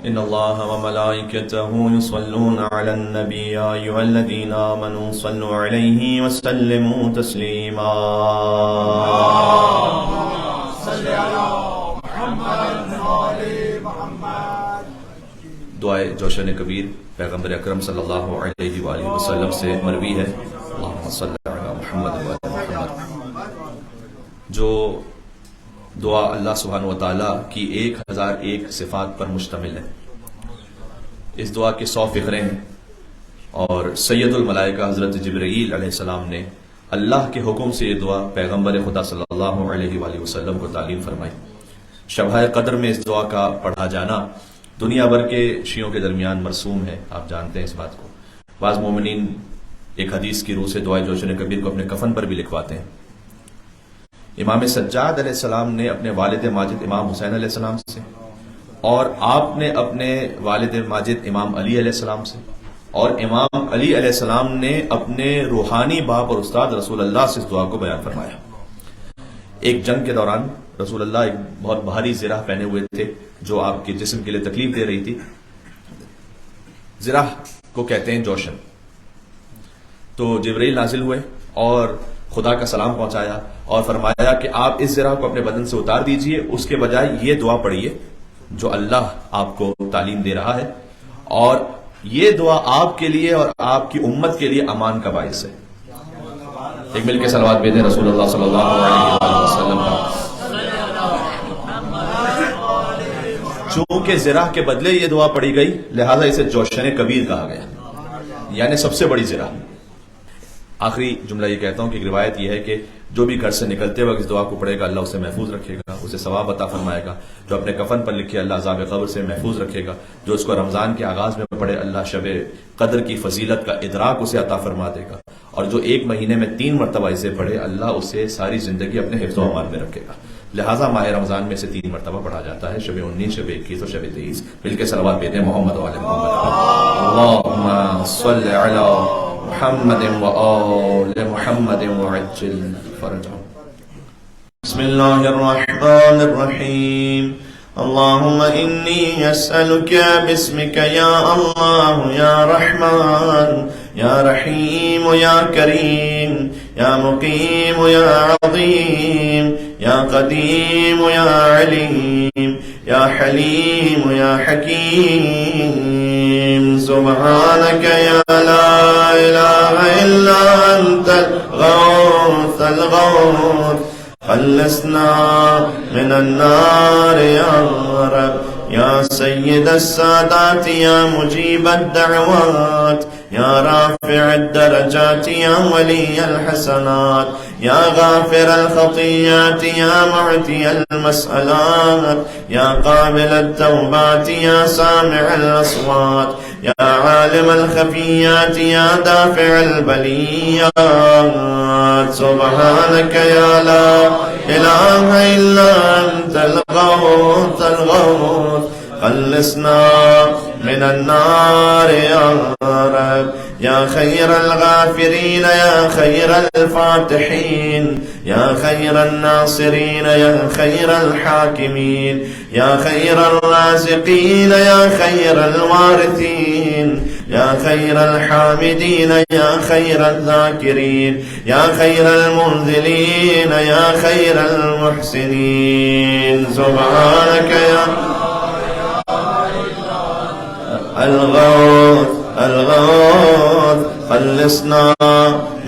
إن الله وملائكته يصلون على النبي يا أيها الذين آمنوا صلوا عليه وسلموا تسليما صل على محمد وآل محمد. دعائے جوشن کبیر پیغمبر اکرم صلی اللہ علیہ وآلہ وسلم سے مروی ہے، اللہم صل علی محمد وآل محمد، جو دعا اللہ سبحانہ وتعالیٰ کی 1001 صفات پر مشتمل ہے۔ اس دعا کے 100 فقرے ہیں، اور سید الملائکہ حضرت جبرائیل علیہ السلام نے اللہ کے حکم سے یہ دعا پیغمبر خدا صلی اللہ علیہ وآلہ وسلم کو تعلیم فرمائی۔ شبہ قدر میں اس دعا کا پڑھا جانا دنیا بھر کے شیعوں کے درمیان مرسوم ہے، آپ جانتے ہیں اس بات کو۔ بعض مومنین ایک حدیث کی روح سے دعائے جوشن کبیر کو اپنے کفن پر بھی لکھواتے ہیں۔ امام سجاد علیہ السلام نے اپنے والد ماجد امام حسین علیہ السلام سے، اور آپ نے اپنے والد ماجد امام علی علیہ السلام سے، اور امام علی علیہ السلام نے اپنے روحانی باپ اور استاد رسول اللہ سے اس دعا کو بیان فرمایا۔ ایک جنگ کے دوران رسول اللہ ایک بہت بھاری زرہ پہنے ہوئے تھے جو آپ کے جسم کے لیے تکلیف دے رہی تھی۔ زرہ کو کہتے ہیں جوشن۔ تو جبرائیل نازل ہوئے اور خدا کا سلام پہنچایا اور فرمایا کہ آپ اس زرہ کو اپنے بدن سے اتار دیجئے، اس کے بجائے یہ دعا پڑھیے جو اللہ آپ کو تعلیم دے رہا ہے، اور یہ دعا آپ کے لیے اور آپ کی امت کے لیے امان کا باعث ہے۔ ایک مل کے صلوات بھیجیں رسول اللہ صلی اللہ علیہ وسلم کا۔ چونکہ زرہ کے بدلے یہ دعا پڑھی گئی لہذا اسے جوشن کبیر کہا گیا، یعنی سب سے بڑی زرہ۔ آخری جملہ یہ کہتا ہوں کہ ایک روایت یہ ہے کہ جو بھی گھر سے نکلتے وقت اس دعا کو پڑھے گا اللہ اسے محفوظ رکھے گا، اسے ثواب عطا فرمائے گا۔ جو اپنے کفن پر لکھے اللہ عذاب قبر سے محفوظ رکھے گا۔ جو اس کو رمضان کے آغاز میں پڑھے اللہ شب قدر کی فضیلت کا ادراک اسے عطا فرما دے گا، اور جو ایک مہینے میں 3 مرتبہ اسے پڑھے اللہ اسے ساری زندگی اپنے حفظ و امان میں رکھے گا۔ لہٰذا ماہ رمضان میں سے 3 مرتبہ پڑھا جاتا ہے، شب 19، شب 21 اور شب 23۔ مل کے صلوات بھیجیں محمد وعلی محمد۔ اللہم صل علی محمد وآل محمد وعجل فرجهم۔ بسم اللہ الرحمن الرحیم۔ اللہم انی اسألک باسمک یا اللہ یا رحمان یا رحیم یا کریم یا مقیم یا عظیم یا قدیم یا علیم یا حلیم یا حکیم، سبحانک یا لا الہ الا انت الغوث الغوث، خلصنا من النار یا رب یا سید السادات یا مجیب الدعوات یا رافع الدرجات یا ولی الحسنات یا غافر الخطیات یا معطی المسئلات یا قابل التوبات یا سامع الاصوات یا عالم الخفیات یا دافع البلیات، سبحانک یا لا الہ الا انت الغوث الغوث، خلصنا من النار یا رب یا خیر الغافرین یا خیر الفاتحین یا خیر الناصرین یا خیر الحاکمین یا خیر الرازقین یا خیر الوارثین یا خیر الحامدین یا خیر الذاکرین یا خیر المنزلین یا خیر المحسنین، سبحانک یا الغوث الغوث، خلصنا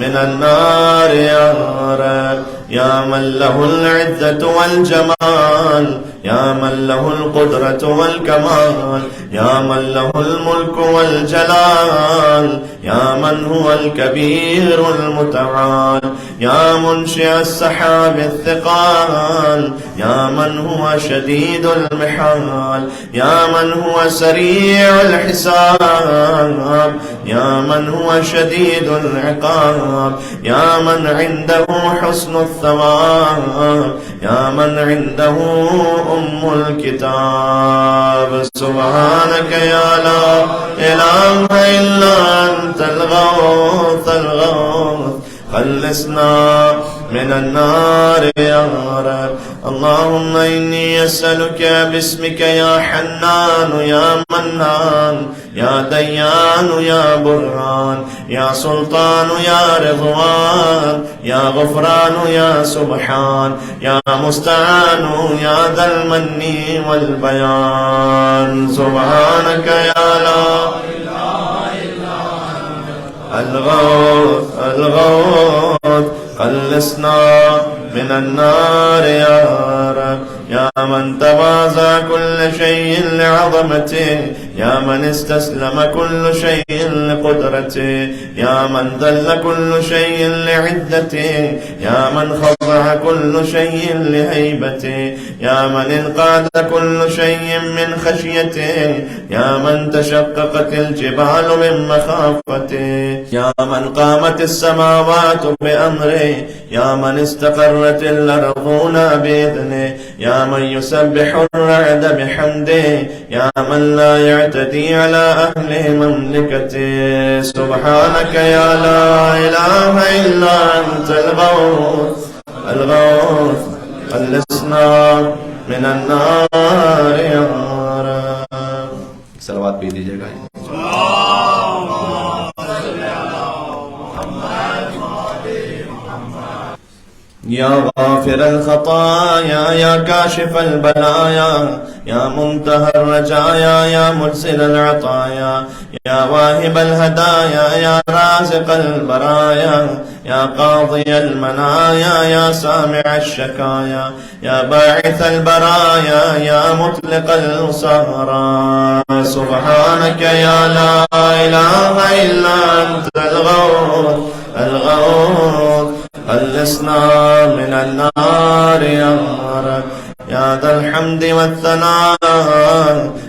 من النار یا رب یا من له العزة والجمال یا من له القدرة والكمال یا من له الملك والجلال یا من هو الكبير المتعال یا منشئ السحاب الثقال یا من هو شديد المحال یا من هو سريع الحساب یا من هو شديد العقاب یا من عنده حسن الثواب یا من عنده الكتاب، سبحانك يا لا إله إلا أنت الغوث الغوث، خلصنا من النار يا رب. اللهم إني أسألك باسمك يا حنان يا منان يا ديان يا برهان يا سلطان يا رضوان يا غفران يا سبحان يا مستعان يا ذا المن والبيان. سبحانك يا لا الغوث الغوث خلصنا من النار يا رب. يا من تواضع كل شيء لعظمته، يا من استسلم كل شيء لقدرته، يا من ذل كل شيء لعدته، يا من خضع كل شيء لهيبته، يا من انقاد كل شيء من خشيته، يا من تشققت الجبال من مخافته، يا من قامت السماوات بأمره، يا من استقرت الأرضون بإذنه، يا من يسبح الرعد بحمده، يا من لا يعتدي على أهل مملكته. سبحانك يا لا إله إلا أنت الغوث الغوث خلصنا من النار يا رب. सलावत भी दीजिएगा। يا غافر الخطايا يا كاشف البلايا يا منتهى الرجايا يا مرسل العطايا يا واهب الهدايا يا رازق البرايا يا قاضي المنايا يا سامع الشكايا يا باعث البرايا يا مطلق الأسارى. سبحانك يا لا إله إلا أنت الغوث الغوث خلصنا من النار يا رب. يا ذا الحمد والثناء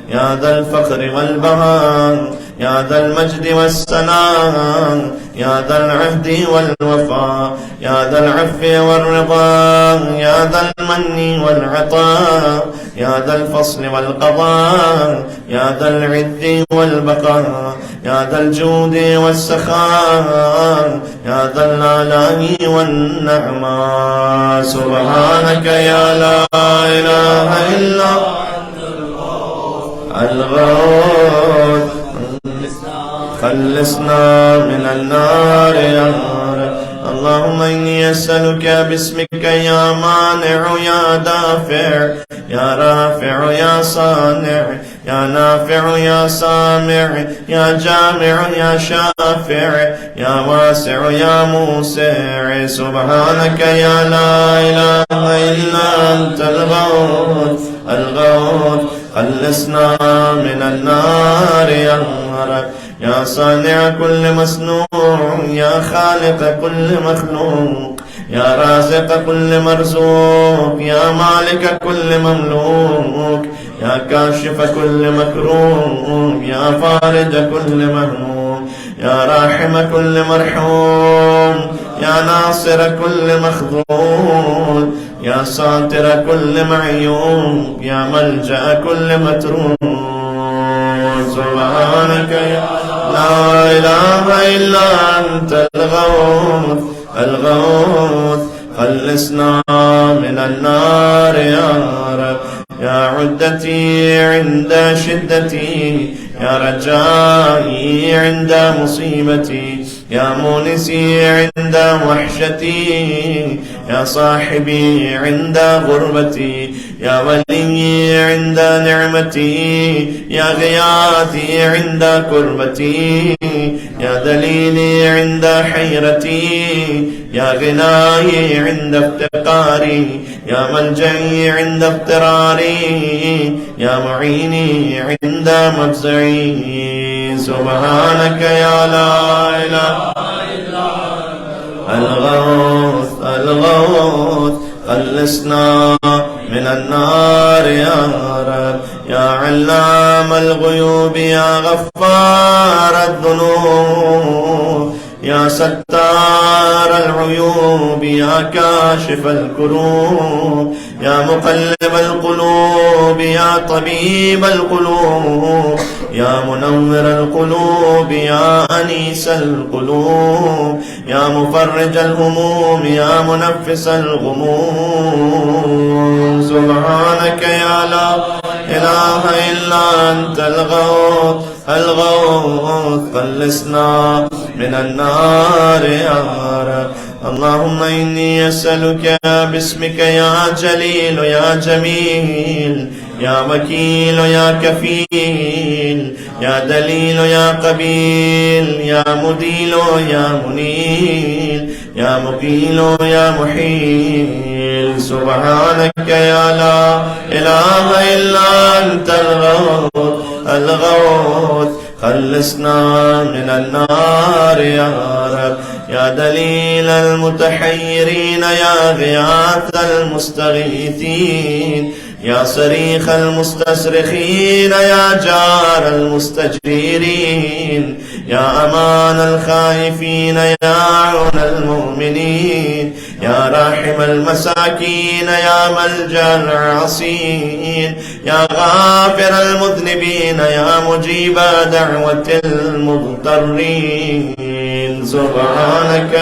يا ذا الفخر والبهاء يا ذا المجد والسناء يا ذا العهد والوفاء يا ذا العفو والرضا يا ذا المن والعطاء يا ذا الفصل والقضاء يا ذا العز والبقاء يا ذا الجود والسخاء يا ذا الآلاء والنعماء. سبحانك يا لا إله إلا الغوث خلصنا من النار يا رب. اللهم إني أسألك باسمك يا مانع يا دافع يا رافع يا صانع يا نافع يا سامع يا جامع يا شافع يا واسع يا موسع. سبحانك يا لا إله إلا أنت الغوث الغوث خلصنا من النار يا رب. يا صانع كل مصنوع يا خالق كل مخلوق يا رازق كل مرزوق يا مالك كل مملوك يا كاشف كل مكروه يا فارج كل مهموم يا راحم كل مرحوم يا ناصر كل مخذول يا ساتر كل معيوب يا ملجأ كل متروك. سبحانك يا لا إله إلا أنت الغوث الغوث خلصنا من النار يا رب. يا عدتي عند شدتي يا رجائي عند مصيبتي يا مونسي عند وحشتي يا صاحبي عند غربتي يا ولي عند نعمتي يا غياثي عند كربتي يا دليلي عند حيرتي يا غناي عند افتقاري يا ملجئي عند اضطراري يا معيني عند مفزعي. سبحانك يا لا إله إلا الغوث الغوث خلصنا من النار يا رب. يا علام الغيوب يا غفار الذنوب يا ستار العيوب يا كاشف الكروب يا مقلب القلوب يا طبيب القلوب يا منور القلوب يا أنيس القلوب يا مفرج الهموم يا منفس الغموم. سبحانك يا لا إله إلا أنت الغوث الغوث، خلصنا من النار يا رب. اللهم إني أسألك باسمك يا جليل يا جميل يا وكيل يا كفيل يا دليل يا قبيل يا مديل يا منيل يا مقيل يا محيل. سبحانك يا لا إله إلا أنت الغوث الغوث، خلصنا من النار يا رب. يا دليل المتحيرين يا غياث المستغيثين يا صريخ المستصرخين يا جار المستجيرين يا أمان الخائفين يا عون المؤمنين يا راحم المساكين يا ملجأ العاصين يا غافر المذنبين يا مجيب دعوة المضطرين. سبحانك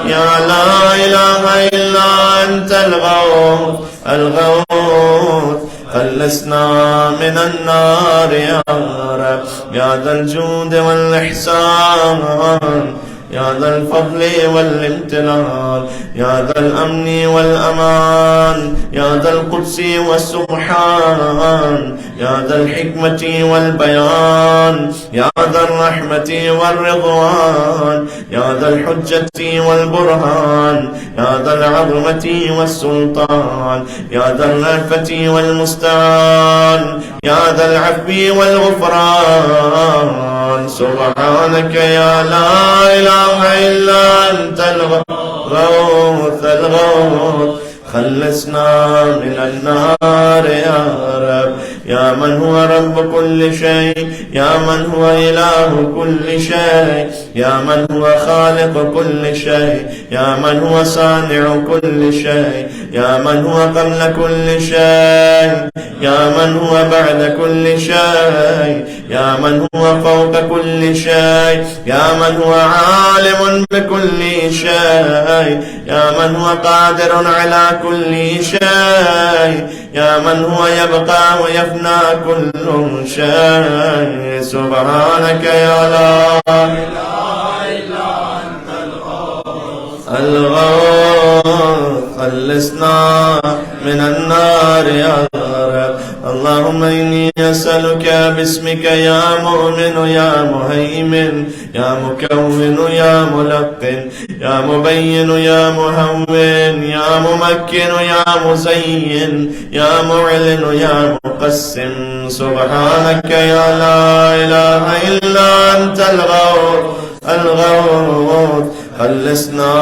يا لا إله إلا أنت الغوث الغوث، خلصنا من النار يا رب. يا ذا الجود والإحسان يا ذا الفضل والامتنان يا ذا الأمن والأمان يا ذا القدس والسبحان يا ذا الحكمة والبيان يا ذا الرحمة والرضوان يا ذا الحجة والبرهان يا ذا العظمة والسلطان يا ذا الرأفة والمستعان يا ذا العفو والغفران. سبحانك يا لا إله إلا أنت الغوث الغوث، خلصنا من النار يا رب. يا من هو رب كل شيء يا من هو إله كل شيء يا من هو خالق كل شيء يا من هو صانع كل شيء يا من هو قبل كل شيء يا من هو بعد كل شيء يا من هو فوق كل شيء يا من هو عالم بكل شيء يا من هو قادر على كل شيء يا من هو يبقى ويفنى كل شيء. سبحانك يا لا إله إلا أنت الغوث، خلصنا من النار يا رب. اللهم إني أسألك باسمك يا مؤمن يا مهيمن يا مكون يا ملقن يا مبين يا مهون يا ممكن يا مزين يا معلن يا مقسم. سبحانك يا لا إله إلا أنت الغوث الغوث، خلصنا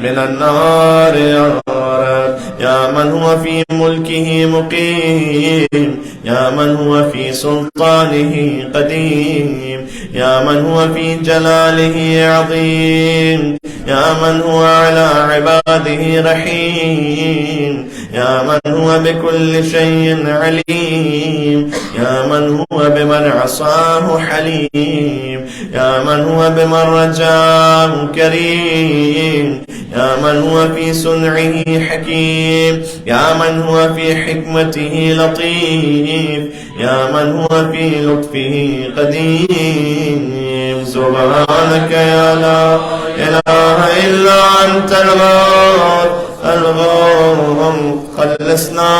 من النار يا رب. يا من هو في ملكه مقيم يا من هو في سلطانه قديم يا من هو في جلاله عظيم يا من هو على عباده رحيم يا من هو بكل شيء عليم يا من هو بمن عصاه حليم يا من هو بمن رجاه كريم يا من هو في صنعه حكيم يا من هو في حكمته لطيف يا من هو في لطفه قديم. سبحانك يا لا إله إلا أنت الغوث الغوث، خلصنا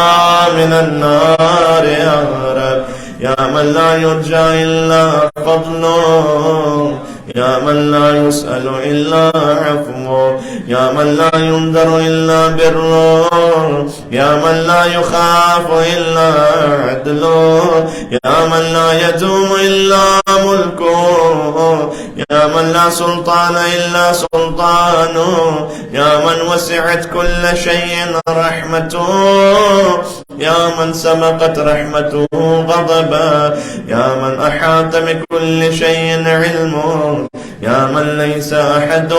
من النار يا رب. يا من لا يرجى إلا فضله يا من لا يسأل إلا عفوه يا من لا ينذر إلا بره يا من لا يخاف إلا عدله يا من لا يدوم إلا ملكه يا من لا سلطان إلا سلطانه يا من وسعت كل شيء رحمته يا من سبقت رحمته غضبا يا من أحاط بكل شيء علمه يا من ليس أحد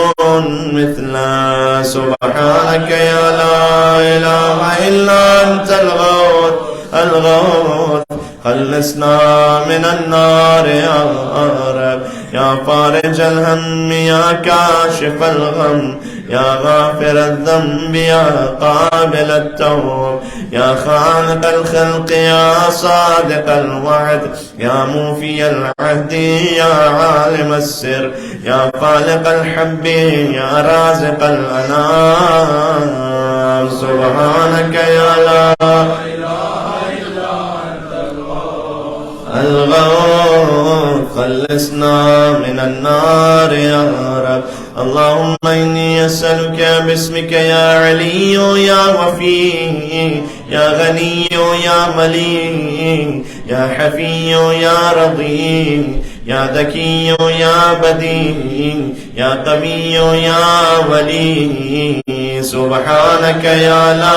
مثله. سبحانك يا لا إله إلا أنت الغوث الغوث، خلصنا من النار يا رب. يا فارج الهم يا كاشف الغم، يا غافر الذنب يا قابل التوب، يا خالق الخلق يا صادق الوعد، يا موفي العهد يا عالم السر، يا خالق الحب يا رازق الأنام. سبحانك يا لا الغوث، خلصنا من النار يا رب. اللهم إني أسألك باسمك يا علي يا وفي، يا غني يا مليك، يا حفي يا رضي، يا ذكي يا بديع، يا قوي يا ولي. سبحانك يا لا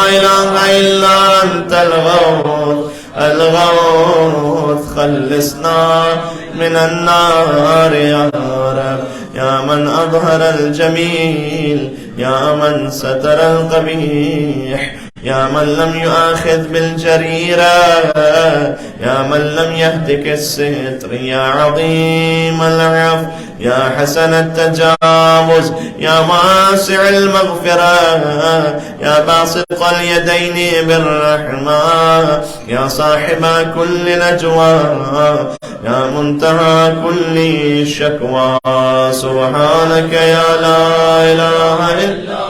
إله إلا أنت الغوث الغوث، خلصنا من النار يا رب. يا من أظهر الجميل، يا من ستر القبيح، يا من لم يؤاخذ بالجريرة، يا من لم يهتك الستر، يا عظيم العفو، يا حسن التجاوز، يا واسع المغفرة، يا باسط اليدين بالرحمة، يا صاحب كل نجوى، يا منتهى كل شكوى. سبحانك يا لا إله إلا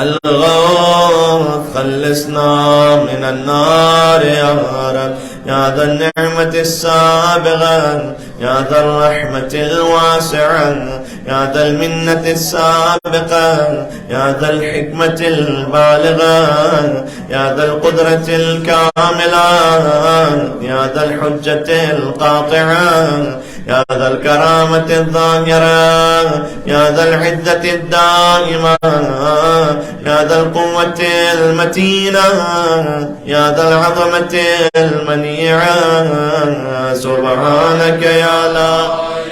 الغوث، خلصنا من النار يا رب. يا ذا النعمة السابغة، يا ذا الرحمة الواسعة، يا ذا المنة السابقة، يا ذا الحكمة البالغة، يا ذا القدرة الكاملة، يا ذا الحجة القاطعة، يا ذا الكرامة الظاهرة، يا ذا العزة الدائمة، يا ذا القوة المتينة، يا ذا العظمة المنيعة. سبحانك يا لا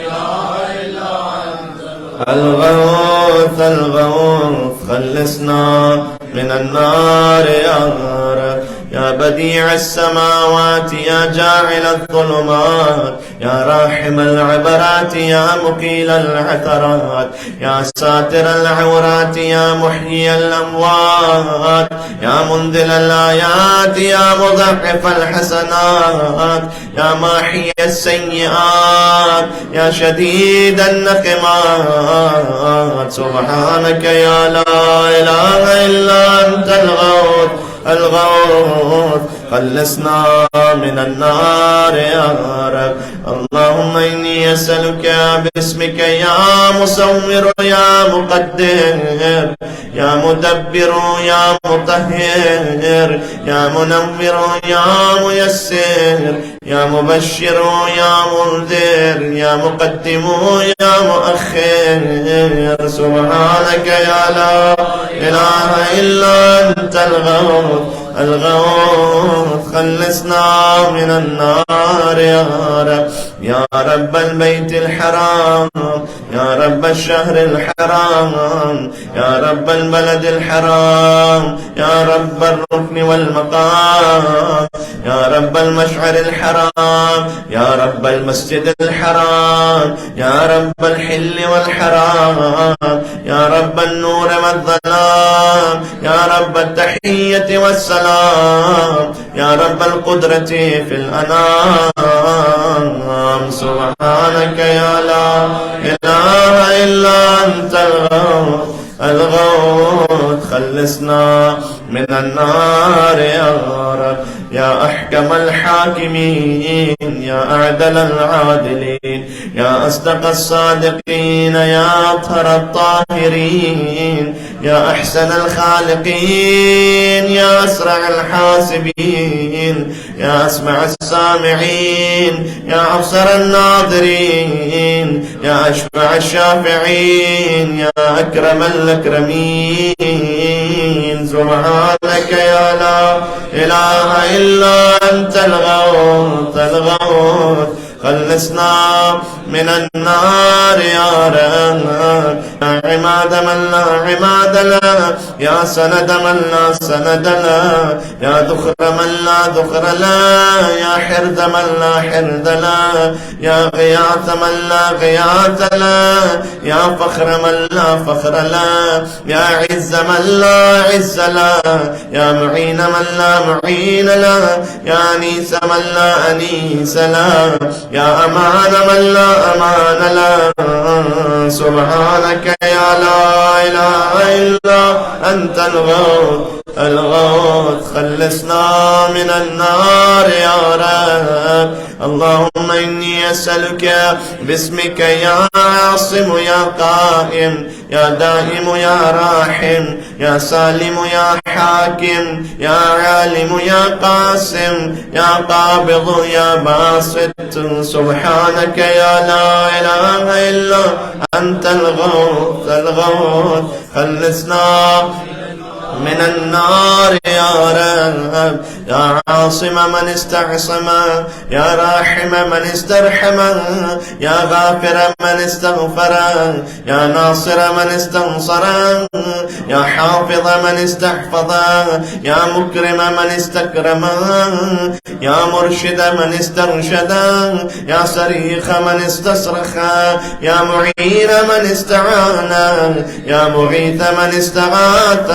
إله إلا أنت الغوث الغوث، خلصنا من النار يا رب. يا بديع السماوات، يا جاعل الظلمات، يا راحم العبرات، يا مقيل العثرات، يا ساتر العورات، يا محيي الأموات، يا منزل الآيات، يا مضاعف الحسنات، يا ماحي السيئات، يا شديد النقمات. سبحانك يا لا إله إلا أنت الغوث الغوث، خلصنا من النار يا رب. اللهم إني أسألك باسمك يا مصور يا مقدر، يا مدبر يا مطهر، يا منور يا ميسر، يا مبشر يا منذر، يا مقدم يا مؤخر. سبحانك يا لا إله إلا أنت الغوث الغوث، خلصنا من النار يا رب. يا رب البيت الحرام، يا رب الشهر الحرام، يا رب البلد الحرام، يا رب الركن والمقام، يا رب المشعر الحرام، يا رب المسجد الحرام، يا رب الحل والحرام، يا رب النور والظلام، يا رب التحية والسلام، يا رب القدرة في الأنام. سبحانك يا لا إله إلا أنت الغوث الغوث، خلصنا من النار يا رب. يا أحكم الحاكمين، يا أعدل العادلين، يا أصدق الصادقين، يا أطهر الطاهرين، يا أحسن الخالقين، يا أسرع الحاسبين، يا أسمع السامعين، يا أبصر الناظرين، يا أشفع الشافعين، يا أكرم الأكرمين. سبحانك يا لا إله إلا أنت الغوث الغوث، خلصنا من النار يا رب. يا عماد من لا عماد له، يا سند من لا سند له، يا ذخر من لا ذخر له، يا حرد من لا حرد له، يا غياث من لا غياث له، يا فخر من لا فخر له، يا عز من لا عز له، يا معين من لا معين له، يا أنيس من لا أنيس له، يا أمان من لا أمان له. سبحانك يا لا إله إلا أنت الغوث الغوث. خلصنا من النار يا رب. اللهم إني أسألك باسمك يا عاصم يا قائم يا دائم يا راحم يا سالم يا حاكم يا عالم يا قاسم يا قابض يا باسط. سبحانك يا لا إله إلا أنت الغوث الغوث. خلصنا من النار يا رب. يا عاصم من استعصم، يا راحم من استرحم، يا غافر من استغفر، يا ناصر من استنصر، يا حافظ من استحفظ، يا مكرم من استكرم، يا مرشد من استرشد، يا صريخ من استصرخ، يا معين من استعان، يا مغيث من استغاث.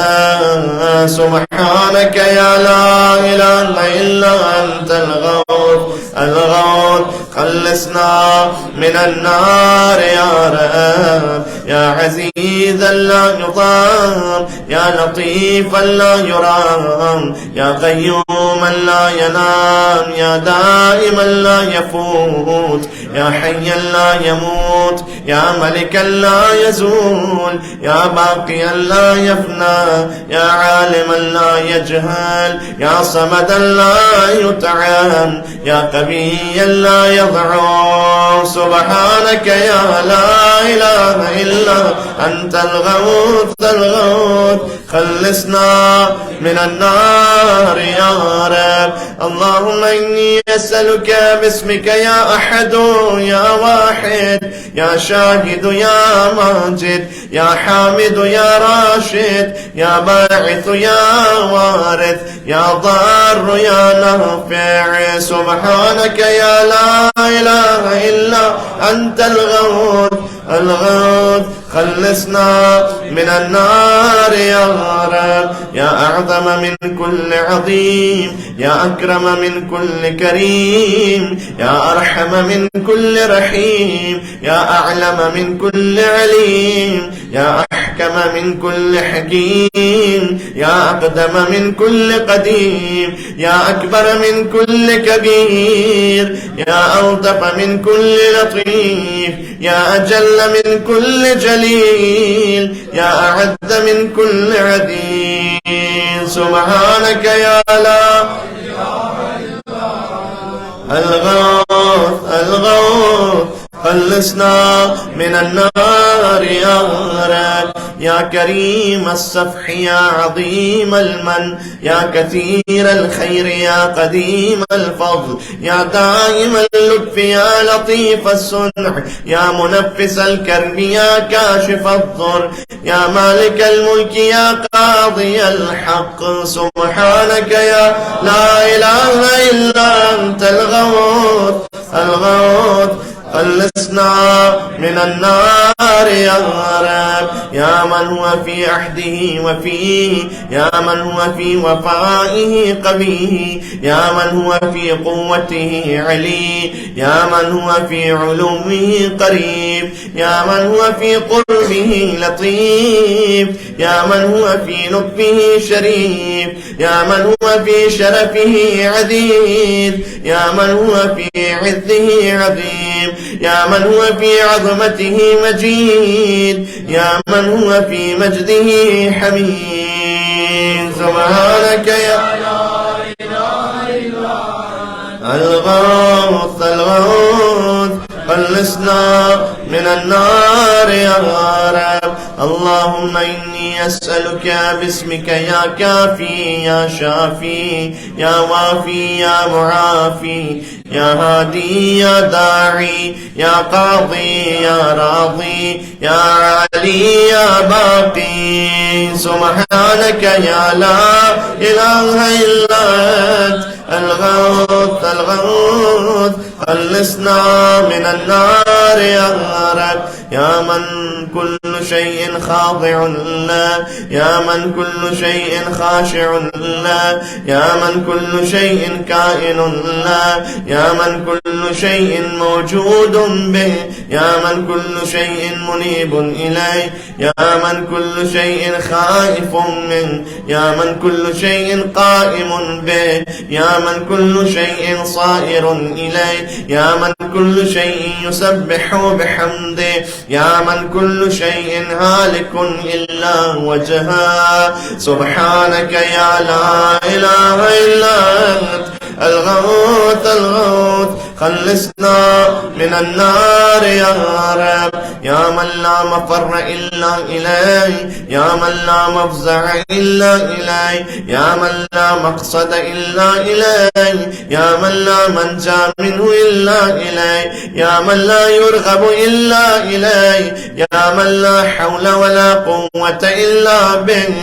سبحانك يا لا إله إلا أنت الغوث الغوث. خلصنا من النار يا رب. يا عزيزا لا يضام، يا لطيفا لا يرام، يا قيوما لا ينام، يا دائما لا يفوت، يا حيا لا يموت، يا ملكا لا يزول، يا باقيا لا يفنى، يا عالما لا يجهل، يا صمدا لا يطعم، يا قويا لا يضعف. سبحانك يا لا إله إلا أنت الغوث الغوث. خلصنا من النار يا رب. اللهم إني أسألك باسمك يا أحد يا واحد يا شاهد يا ماجد يا حامد يا راشد يا باعث يا وارث يا ضار يا نافع. سبحانك يا لا إله إلا أنت الغوث الغوث. خلصنا من النار يا رب. يا أعظم من كل عظيم، يا أكرم من كل كريم، يا أرحم من كل رحيم، يا أعلم من كل عليم، يا أحكم من كل حكيم، يا أقدم من كل قديم، يا أكبر من كل كبير، يا ألطف من كل لطيف، يا أجل من كل جليل، يا أعز من كل عديل. سبحانك يا لا الغوث الغوث. خلصنا من النار يا رب. يا كريم الصفح يا عظيم المن، يا كثير الخير يا قديم الفضل، يا دائم اللطف يا لطيف الصنع، يا منفس الكرب يا كاشف الضر، يا مالك الملك يا قاضي الحق. سبحانك يا لا إله إلا أنت الغوث الغوث. خلصنا من النار يا رب. يا من هو في عهده وفيه، يا من هو في وفائه قوي، يا من هو في قوته علي، يا من هو في علوه قريب، يا من هو في قربه لطيف، يا من هو في لطفه شريف، يا من هو في شرفه عزيز، يا من هو في عزه عظيم، يا من هو في عظمته مجيد، يا من هو في مجده حميد. سبحانك يا الغوث الغوث. خلصنا من النار يا رب. اللهم إني أسألك باسمك يا كافي يا شافي يا وافي يا معافي يا هادي يا داعي يا قاضي يا راضي يا علي يا باقي، سبحانك يا لا إله إلا أنت الغوث الغوث، خلصنا من النار يا رب. يا من كل شيء خاضع له، يا من كل شيء خاشع له، يا من كل شيء كائن له، يا من كل شيء موجود به، يا من كل شيء منيب إليه، يا من كل شيء خائف منه، يا من كل شيء قائم به، يا من كل شيء صائر إليه، يا من كل شيء يسبح بحمده، يا من كل شيء هالك إلا وجهه، سبحانك يا لا إله إلا أنت الغوث الغوث، خلصنا من النار يا رب. يا من لا مفر إلا إليه، يا من لا مفزع إلا إليه، يا من لا مقصد إلا إليه، يا من لا منجا منه إلا إليه، يا من لا يرغب إلا إليه، يا من لا حول ولا قوة إلا به،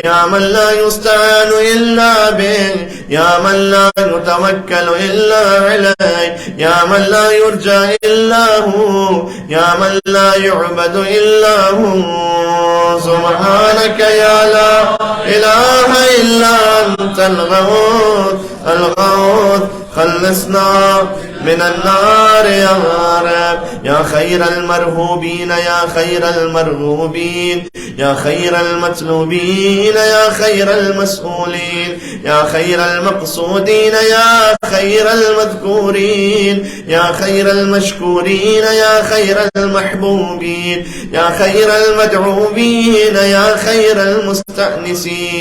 يا من لا يستعان إلا به، يا من لا يتوكل إلا عليه، يا من لا يرجى إلا هو، يا من لا يعبد إلا هو، سبحانك يا لا إله إلا أنت الغوث الغوث، خلصنا من النار يا رب. يا خير المرهوبين يا خير المرغوبين، يا خير المطلوبين يا خير المسؤولين، يا خير المقصودين يا خير المذكورين، يا خير المشكورين يا خير المحبوبين، يا خير المدعوبين يا خير المستأنسين،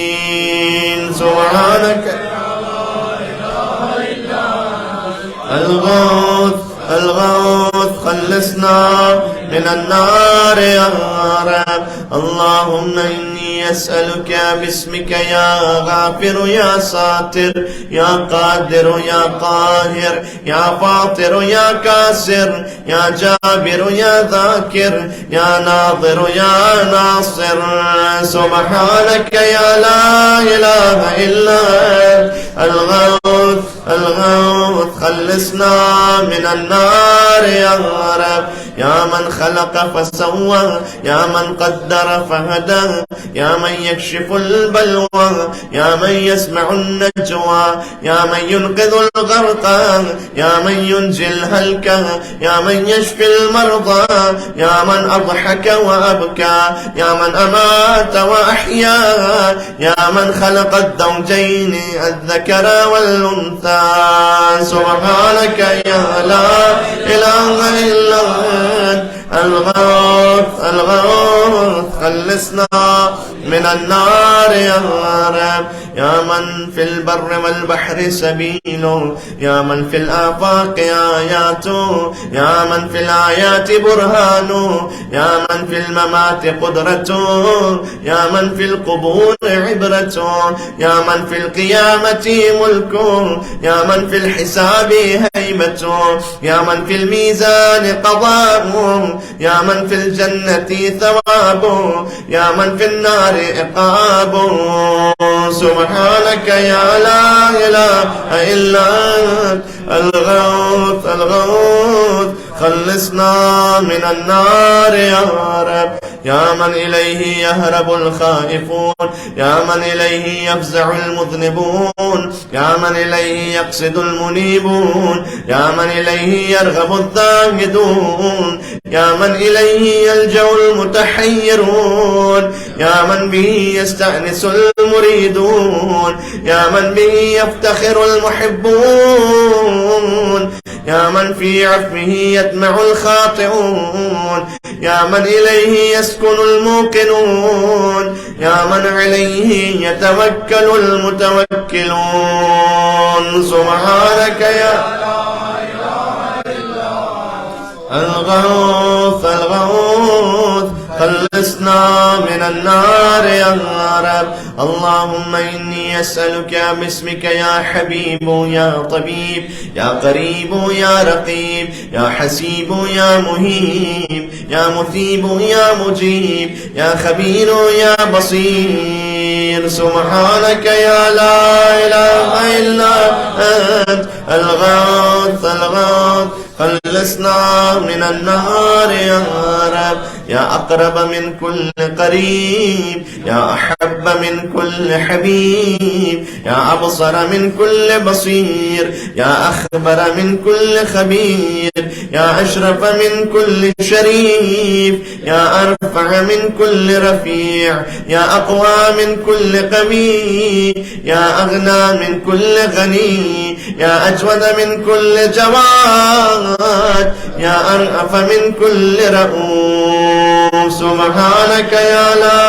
سبحانك الغوث الغوث، خلصنا من النار يا رب. اللهم إني أسألك باسمك يا غافر يا ساتر يا قادر يا قاهر يا فاطر يا كاسر يا جابر يا ذاكر يا ناظر يا ناصر، سبحانك يا لا إله إلا أنت الغوث الغوث، خلصنا من النار يا رب. يا من خلق فسوى، يا من قدر فهدى، يا من يكشف البلوى، يا من يسمع النجوى، يا من ينقذ الغرقى، يا من ينجي الهلكى، يا من يشفي المرضى، يا من أضحك وأبكى، يا من أمات وأحيا، يا من خلق الزوجين الذكر والأنثى، سبحانك يا لا إله إلا أنت الغوث الغوث، خلصنا من النار يا رب. يا من في البر والبحر سبيله، يا من في الآفاق آياته، يا من في الآيات برهانه، يا من في الممات قدرته، يا من في القبور عبرته، يا من في القيامة ملكه، يا من في الحساب هيبته، يا من في الميزان قضاءه، يا من في الجنة ثوابه، يا من في النار عقابه، سبحانك يا لا إله إلا أنت الغوث الغوث، خلصنا من النار يا رب. يا من إليه يهرب الخائفون، يا من إليه يفزع المذنبون، يا من إليه يقصد المنيبون، يا من إليه يرغب الزاهدون، يا من إليه يلجأ المتحيرون، يا من به يستأنس المريدون، يا من به يفتخر المحبون، يا من في عفوه يدمع الخاطئون، يا من إليه يسكن الموقنون، يا من عليه يتوكل المتوكلون، سبحانك يا الغوث الغوث خلصنا من النار يا رب. اللهم إني أسألك باسمك يا حبيب يا طبيب يا قريب يا رقيب يا حسيب يا مهيب يا مثيب يا مجيب يا خبير يا بصير. سبحانك يا لا إله إلا أنت الغوث الغوث خلصنا من النار يا رب. يا أقرب من كل قريب يا أحب من كل حبيب يا أبصر من كل بصير يا أخبر من كل خبير يا أشرف من كل شريف يا أرفع من كل رفيع يا أقوى من كل قوي يا أغنى من كل غني يا أجود من كل جواد يا أرأف من كل رؤوف. سبحانك يا لا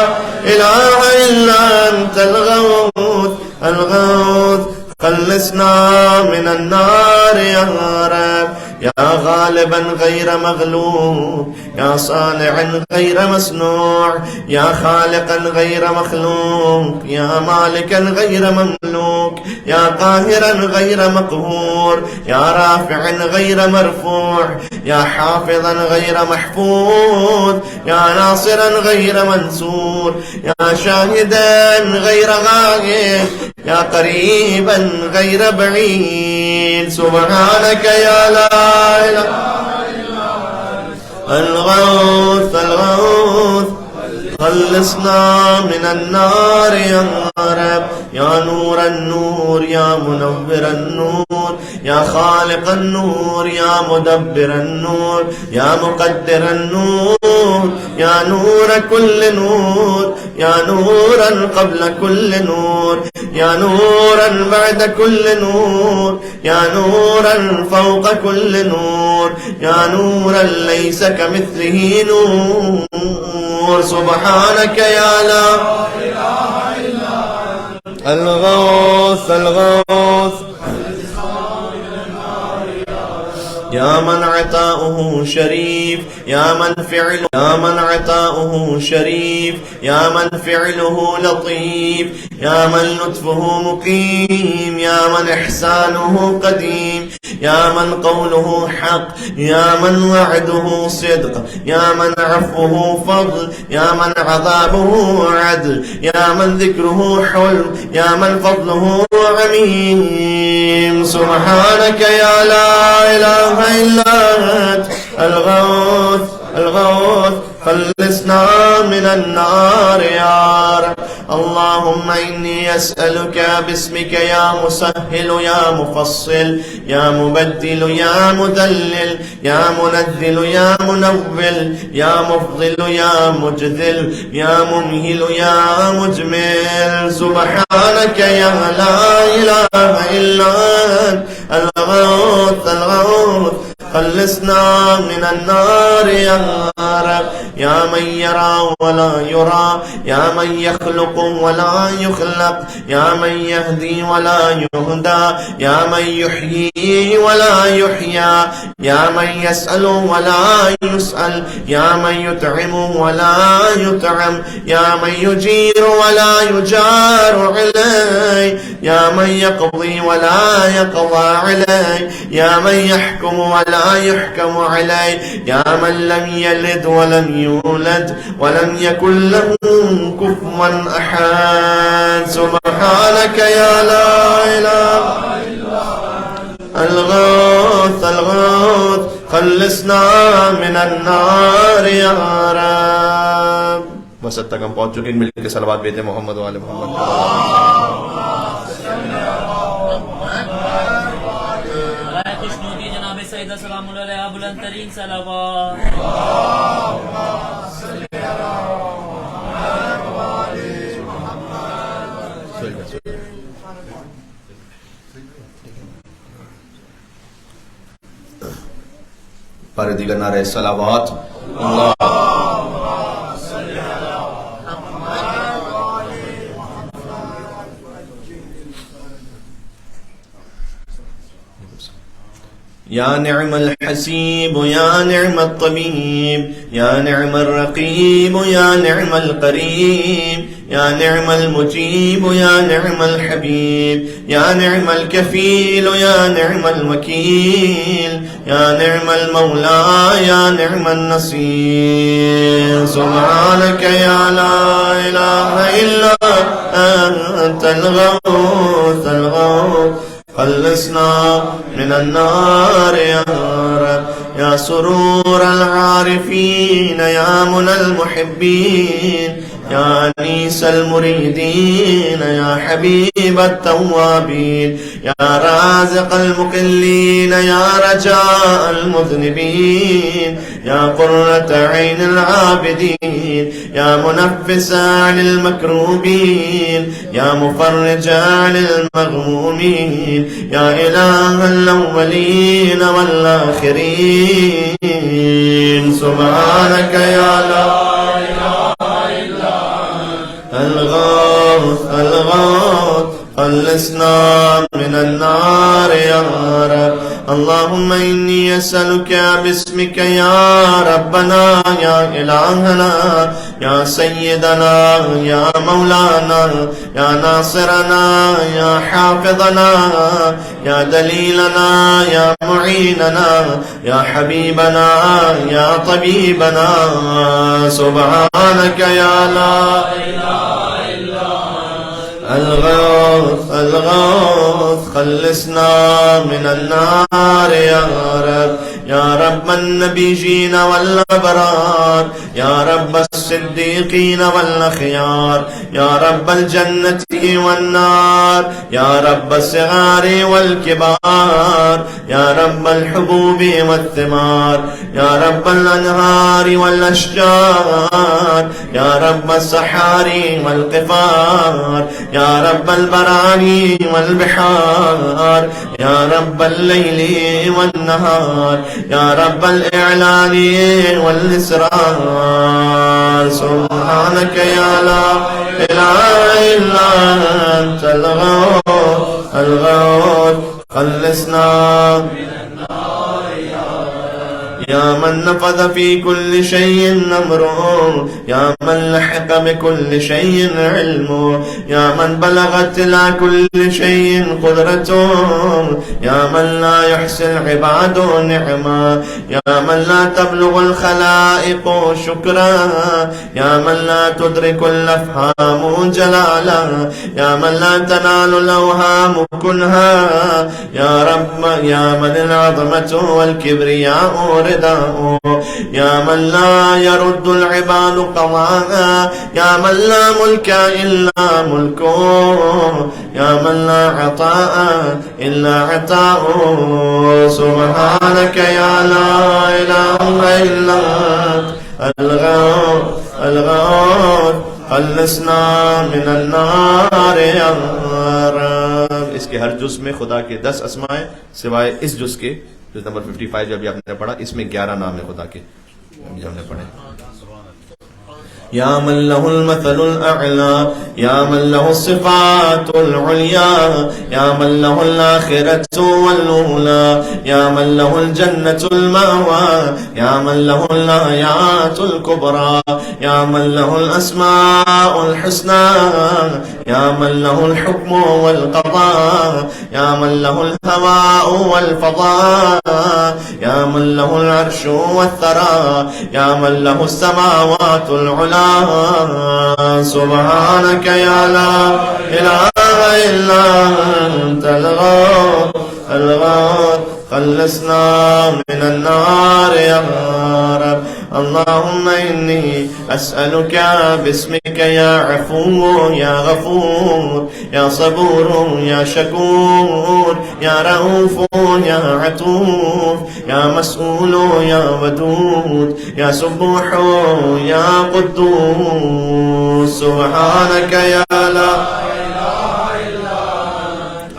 إله إلا أنت الغوث الغوث خلصنا من النار يا رب. يا غالبا غير مغلوب يا صانعا غير مصنوع يا خالقا غير مخلوق يا مالكا غير مملوك يا قاهرا غير مقهور يا رافعا غير مرفوع يا حافظا غير محفوظ يا ناصرا غير منصور يا شاهدا غير غائب يا قريبا غير بعيد. سبحانك يا لا إله إلا الغوث الغوث خلصنا من النار يا رب. يا نور النور يا منور النور يا خالق النور يا مدبر النور يا مقدر النور يا نور كل نور يا نورا قبل كل نور يا نورا بعد كل نور يا نورا فوق كل نور يا نورا ليس كمثله نور. سبحانك يا لا إله إلا الغوث الغوث يا من عطاؤه شريف يا من عطاؤه شريف يا من فعله لطيف يا من لطفه مقيم يا من إحسانه قديم يا من قوله حق يا من وعده صدق يا من عفوه فضل يا من عذابه عدل يا من ذكره حلم يا من فضله عميم. سبحانك يا لا إله إلا أنت الغوث الغوث خلصنا من النار يا رب. اللهم إني أسألك باسمك يا مسهل يا مفصل يا مبدل يا مدلل يا منزل يا منول يا مفضل يا مجذل يا ممهل يا مجمل. سبحانك يا لا إله إلا أنت الغوث الغوث خلصنا من النار يا رب. يا من يرى ولا يرى يا من يخلق ولا يخلق يا من يهدي ولا يهدى يا من يحيي ولا يحيى يا من يسأل ولا يسأل يا من يطعم ولا يطعم يا من يجير ولا يجار عليه يا من يقضي ولا يقضى عليه يا من يحكم ولا يحكم عليه يا من لم يلد ولم يولد ولم يكن له كفوا أحد. سبحانك يا لا إله إلا الغوث الغوث خلصنا من النار يا رب. बस अब तक हम पहुंच चुके हैं. मिलकर सलावत भेजते मोहम्मद वाले मोहम्मद. पर दिगर नारे सलावत يا نعم الحسيب يا نعم الطبيب يا نعم الرقيب يا نعم القريب يا نعم المجيب يا نعم الحبيب يا نعم الكفيل يا نعم الوكيل يا نعم المولى يا نعم النصير. سبحانك يا لا إله إلا أنت الغوث الغوث خلصنا من النار يا رب. يا سرور العارفين يا منى المحبين يا أنيس المريدين يا حبيب التوابين يا رازق المقلين يا رجاء المذنبين يا قرة عين العابدين يا منفس عن المكروبين يا مفرج عن المغمومين يا إله الأولين والآخرين. سبحانك يا لا الغوث الغوث خلصنا من النار يا رب. اللهم إني أسألك باسمك يا ربنا يا إلهنا يا سيدنا يا مولانا يا ناصرنا يا حافظنا يا دليلنا يا معيننا يا حبيبنا يا طبيبنا. سبحانك يا لا الغوث الغوث خلصنا من النار يا رب. يا رب النبيين والأبرار يا رب الصديقين والأخيار يا رب الجنة والنار يا رب الصغار والكبار يا رب الحبوب والثمار يا رب الأنهار والأشجار يا رب الصحاري والقفار يا رب البراري والبحار يا رب الليل والنهار يا رب الإعلان والإسرار. سبحانك يا لا إله إلا أنت الغوث الغوث خلصنا يا من نفذ في كل شيء أمره يا من لحق بكل شيء علمه يا من بلغت إلى كل شيء قدرته يا من لا يحصي العباد نعما يا من لا تبلغ الخلائق شكرا يا من لا تدرك الأفهام جلالا يا من لا تنال الأوهام كنها يا رب يا من العظمة والكبرياء رداء يا من لا يرد العباد قضاء يا من لا ملك إلا ملكه يا من لا عطاء إلا عطاء. سبحانك يا لا إله إلا الغوث الغوث خلصنا من النار या रब. इसके हर जुज़ में खुदा के 10 अस्माएं सिवाय इस जुज़ के जुज़ नंबर 55 जो अभी आपने पढ़ा इसमें 11 नाम है खुदा के जो हमने पढ़े. يا من له المثل الأعلى يا من له الصفات العليا يا من له الآخرة والأولى يا من له الجنة المأوى يا من له الآيات الكبرى يا من له الأسماء الحسنى يا من له الحكم والقضاء يا من له الهواء والفضاء يا من له العرش والثرى يا من له السماوات العلى. سبحانك يا لا إله إلا أنت الغوث الغوث خلصنا من النار يا رب. اللهم إني أسألك باسمك يا عفو يا غفور يا صبور يا شكور يا رؤوف يا عطوف يا مسؤول يا ودود يا سبوح يا قدوس. سبحانك يا لا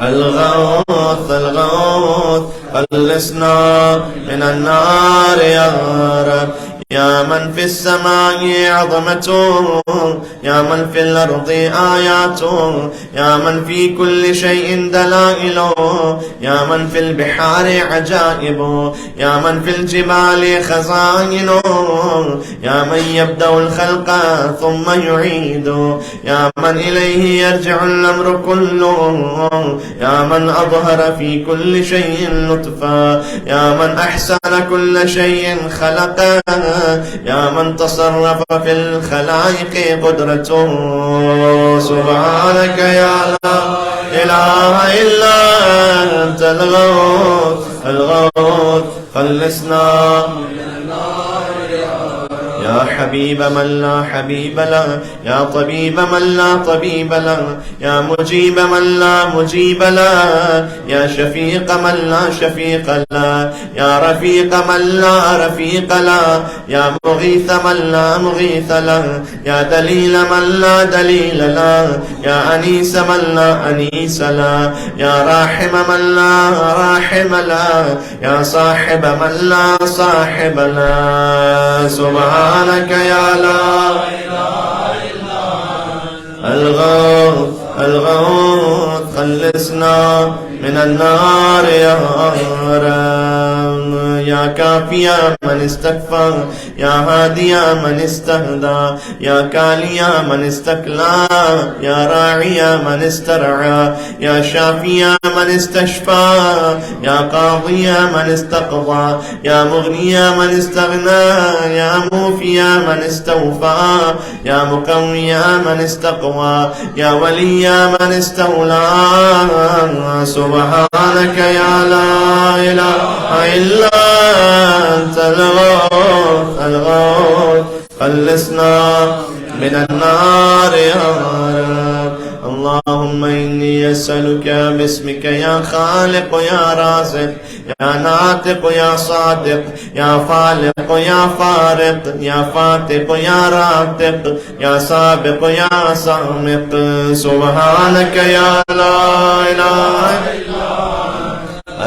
الغوث الغوث خلصنا من النار يا رب. يا من في السماء عظمته، يا من في الأرض آياته، يا من في كل شيء دلائله، يا من في البحار عجائبه، يا من في الجبال خزائنه، يا من يبدأ الخلق ثم يعيده، يا من إليه يرجع الأمر كله، يا من أظهر في كل شيء لطفا، يا من أحسن كل شيء خلقه، يا من تصرف في الخلائق قدرته. سبحانك يا لا إله إلا أنت الغوث الغوث، خلصنا يا حبيب من لا حبيب له، يا طبيب من لا طبيب له، يا مجيب من لا مجيب له، يا شفيق من لا شفيق له، يا رفيق من لا رفيق له، يا مغيث من لا مغيث له، يا دليل من لا دليل له، يا أنيس من لا أنيس له، يا راحم من لا راحم له، يا صاحب من لا صاحب له. سبحانك يا لا إله إلا الغوث الغوث، خلصنا من النار يا رب. يا كافي من استكفى، يا هادي من استهدى، يا كالي من استكلى، يا راعي من استرعى، يا شافي من استشفى، يا قاضي من استقضى، يا مغني من استغنى، يا موفي من استوفى، يا مقوي من استقوى، يا ولي من استولى. سبحانك يا لا إله إلا أنت الغوث الغوث، خلصنا من النار يا رب. اللهم إني أسألك باسمك يا خالق يا رازق يا ناطق يا صادق يا خالق يا فارق يا فاتق يا راتق يا سابق يا سامق. سبحانك يا لا إله إلا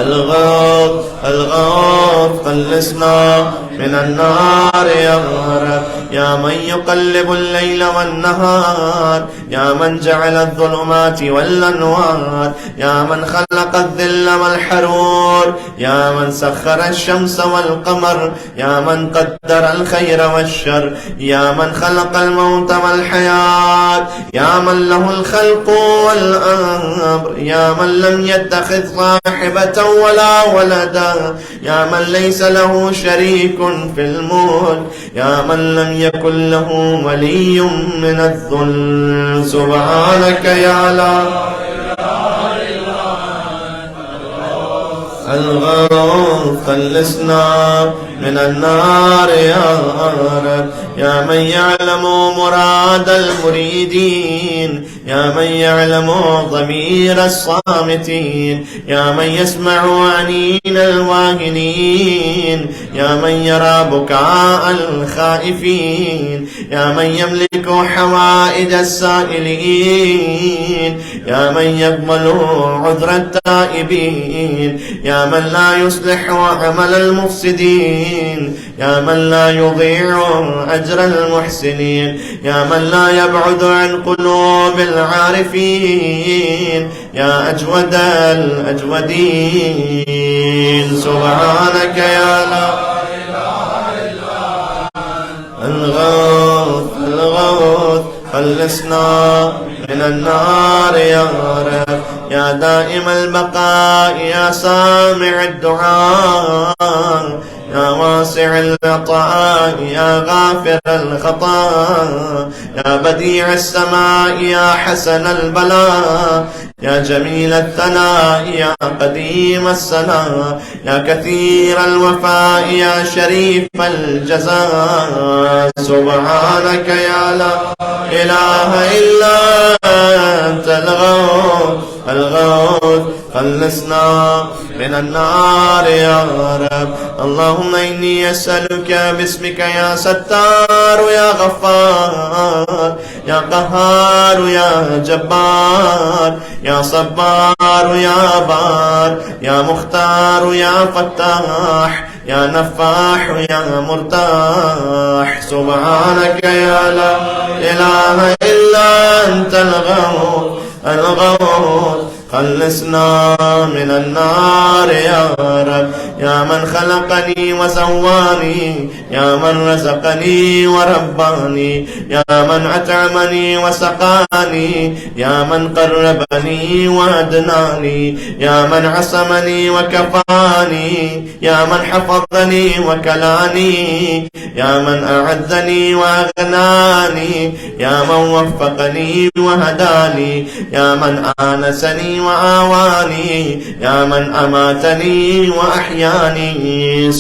الغوث الغوث، خلصنا من النار يا رب. يا من يقلب الليل والنهار، يا من جعل الظلمات والأنوار، يا من خلق الذل والحرور، يا من سخر الشمس والقمر، يا من قدر الخير والشر، يا من خلق الموت والحياة، يا من له الخلق والأمر، يا من لم يتخذ صاحبة ولا ولدا، يا من ليس له شريك في الملك، يا من لم يكن له ولي من الذل. سبحانك يا لا إله إلا الغوث، خلصنا من النار يا رب. يا من يعلم مراد المريدين، يا من يعلم ضمير الصامتين، يا من يسمع عنين الواهنين، يا من يرى بكاء الخائفين، يا من يملك حوائج السائلين، يا من يقبل عذر التائبين، يا من لا يصلح عمل المفسدين، يا من لا يضيع أجر المحسنين، يا من لا يبعد عن قلوب العارفين، يا أجود الأجودين. سبحانك يا لا إله إلا الغوث الغوث، خلصنا من النار يا رب. يا دائم البقاء، يا سامع الدعاء، يا واسع العطاء، يا غافر الخطاء، يا بديع السماء، يا حسن البلاء، يا جميل الثناء، يا قديم السناء، يا كثير الوفاء، يا شريف الجزاء. سبحانك يا لا إله إلا أنت الغوث الغوث خلصنا من النار يا رب. اللهم إني أسألك باسمك يا ستار يا غفار يا قهار يا جبار يا صبار يا بار يا مختار يا فتاح يا نفاح يا مرتاح. سبحانك يا لا إله إلا أنت الغوث الغوث خلصنا من النار يا رب. يا من خلقني وسواني يا من رزقني ورباني يا من أطعمني وسقاني يا من قربني وأدناني يا من عصمني وكفاني يا من حفظني وكلاني يا من أعزني وأغناني يا من وفقني وهداني يا من آنسني وآواني يا من أماتني وأحياني.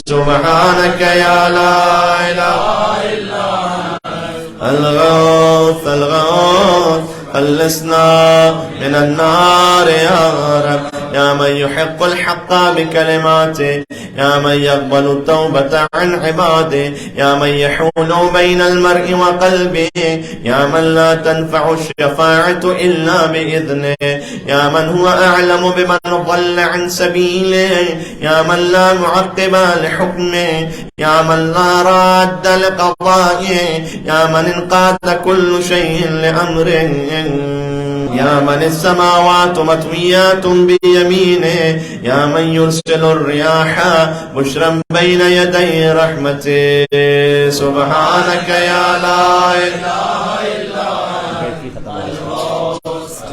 سبحانك يا لا إله إلا الغوث الغوث خلصنا من النار يا رب. يا من يحق الحق بكلماته يا من يقبل التوبة عن عباده يا من يحول بين المرء وقلبه يا من لا تنفع الشفاعة إلا بإذنه يا من هو أعلم بمن ضل عن سبيله يا من لا معقب لحكمه يا من لا راد لقضائه يا من انقاد كل شيء لأمره يا من السماوات مطويات بيمينه يا من يرسل الرياح بشرا بين يدي رحمته. سبحانك يا لا إله إلا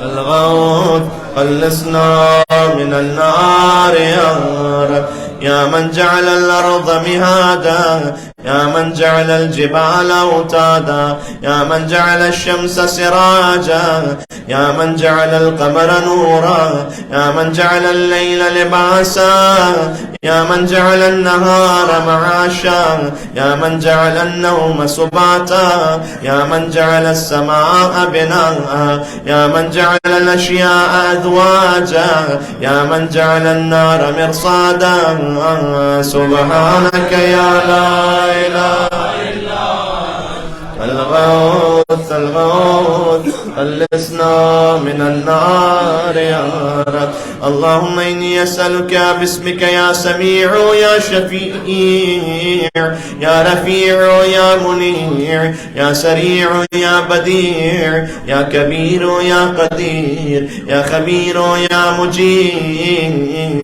الغوث خلصنا من النار يا رب. يا من جعل الأرض مهادا يا من جعل الجبال أوتادا يا من جعل الشمس سراجا يا من جعل القمر نورا يا من جعل الليل لباسا يا من جعل النهار معاشا يا من جعل النوم سباتا يا من جعل السماء بناء يا من جعل الأشياء أزواجا يا من جعل النار مرصادا. سبحانك يا لا إله إلا الغوث الغوث خلصنا من النار يا رب. اللهم إني أسألك باسمك يا سميع يا شفيع يا رفيع يا منير يا سريع يا بديع يا كبير يا قدير يا خبير يا مجير.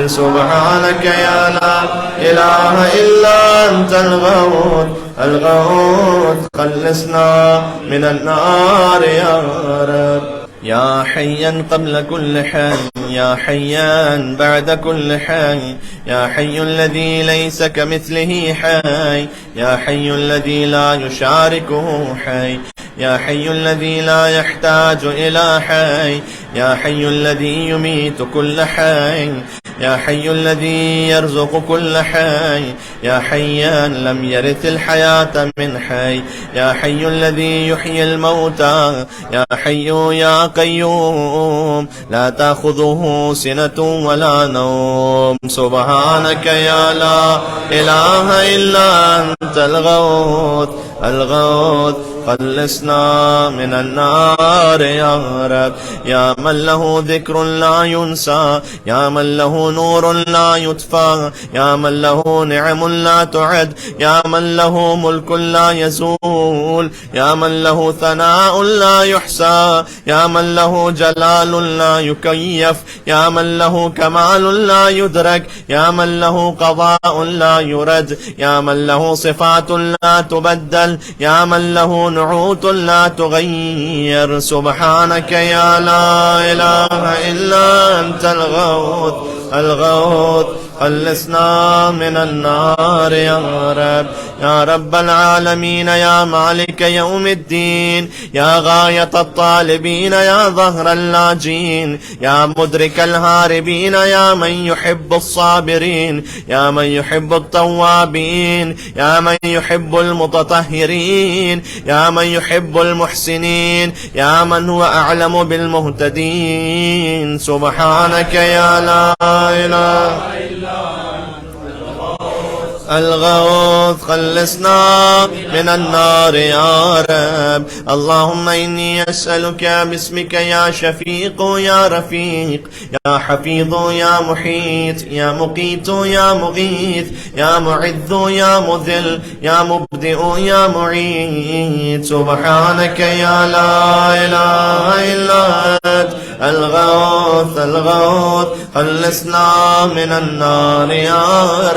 سبحانك يا لا إله إلا أنت الغوث الغوث خلصنا من النار يا رب. يا حيا قبل كل حي يا حيا بعد كل حي يا حي الذي ليس كمثله حي يا حي الذي لا يشاركه حي يا حي الذي لا يحتاج إلى حي يا حي الذي يميت كل حي يا حي الذي يرزق كل حي يا حيا لم يرث الحياة من حي يا حي الذي يحيي الموتى يا حي يا قيوم لا تأخذه سنة ولا نوم. سبحانك يا لا إله إلا أنت الغوث الغوث خلصنا من النار يا رب. يا من له ذكر لا ينسى يا من له نور لا يطفى يا من له نعم لا تعد يا من له ملك لا يزول يا من له ثناء لا يحصى يا من له جلال لا يكيف يا من له كمال لا يدرك يا من له قضاء لا يرد يا من له صفات لا تبدل يا من له نعوت لا تغير. سبحانك يا لا إله إلا أنت الغوث الغوث خلصنا من النار يا رب. يا رب العالمين يا مالك يوم الدين، يا غاية الطالبين، يا ظهر اللاجين، يا مدرك الهاربين، يا من يحب الصابرين، يا من يحب التوابين، يا من يحب المتطهرين، يا من يحب المحسنين، يا من هو أعلم بالمهتدين. سبحانك يا لا إله إلا الغوث خلصنا من النار يا رب. اللهم إني أسألك باسمك يا شفيق يا رفيق يا حفيظ يا محيط يا مقيت يا مغيث يا معذ يا مذل يا مبدئ يا معيد. سبحانك يا لا إله إلا أنت الغوث الغوث خلصنا من النار يا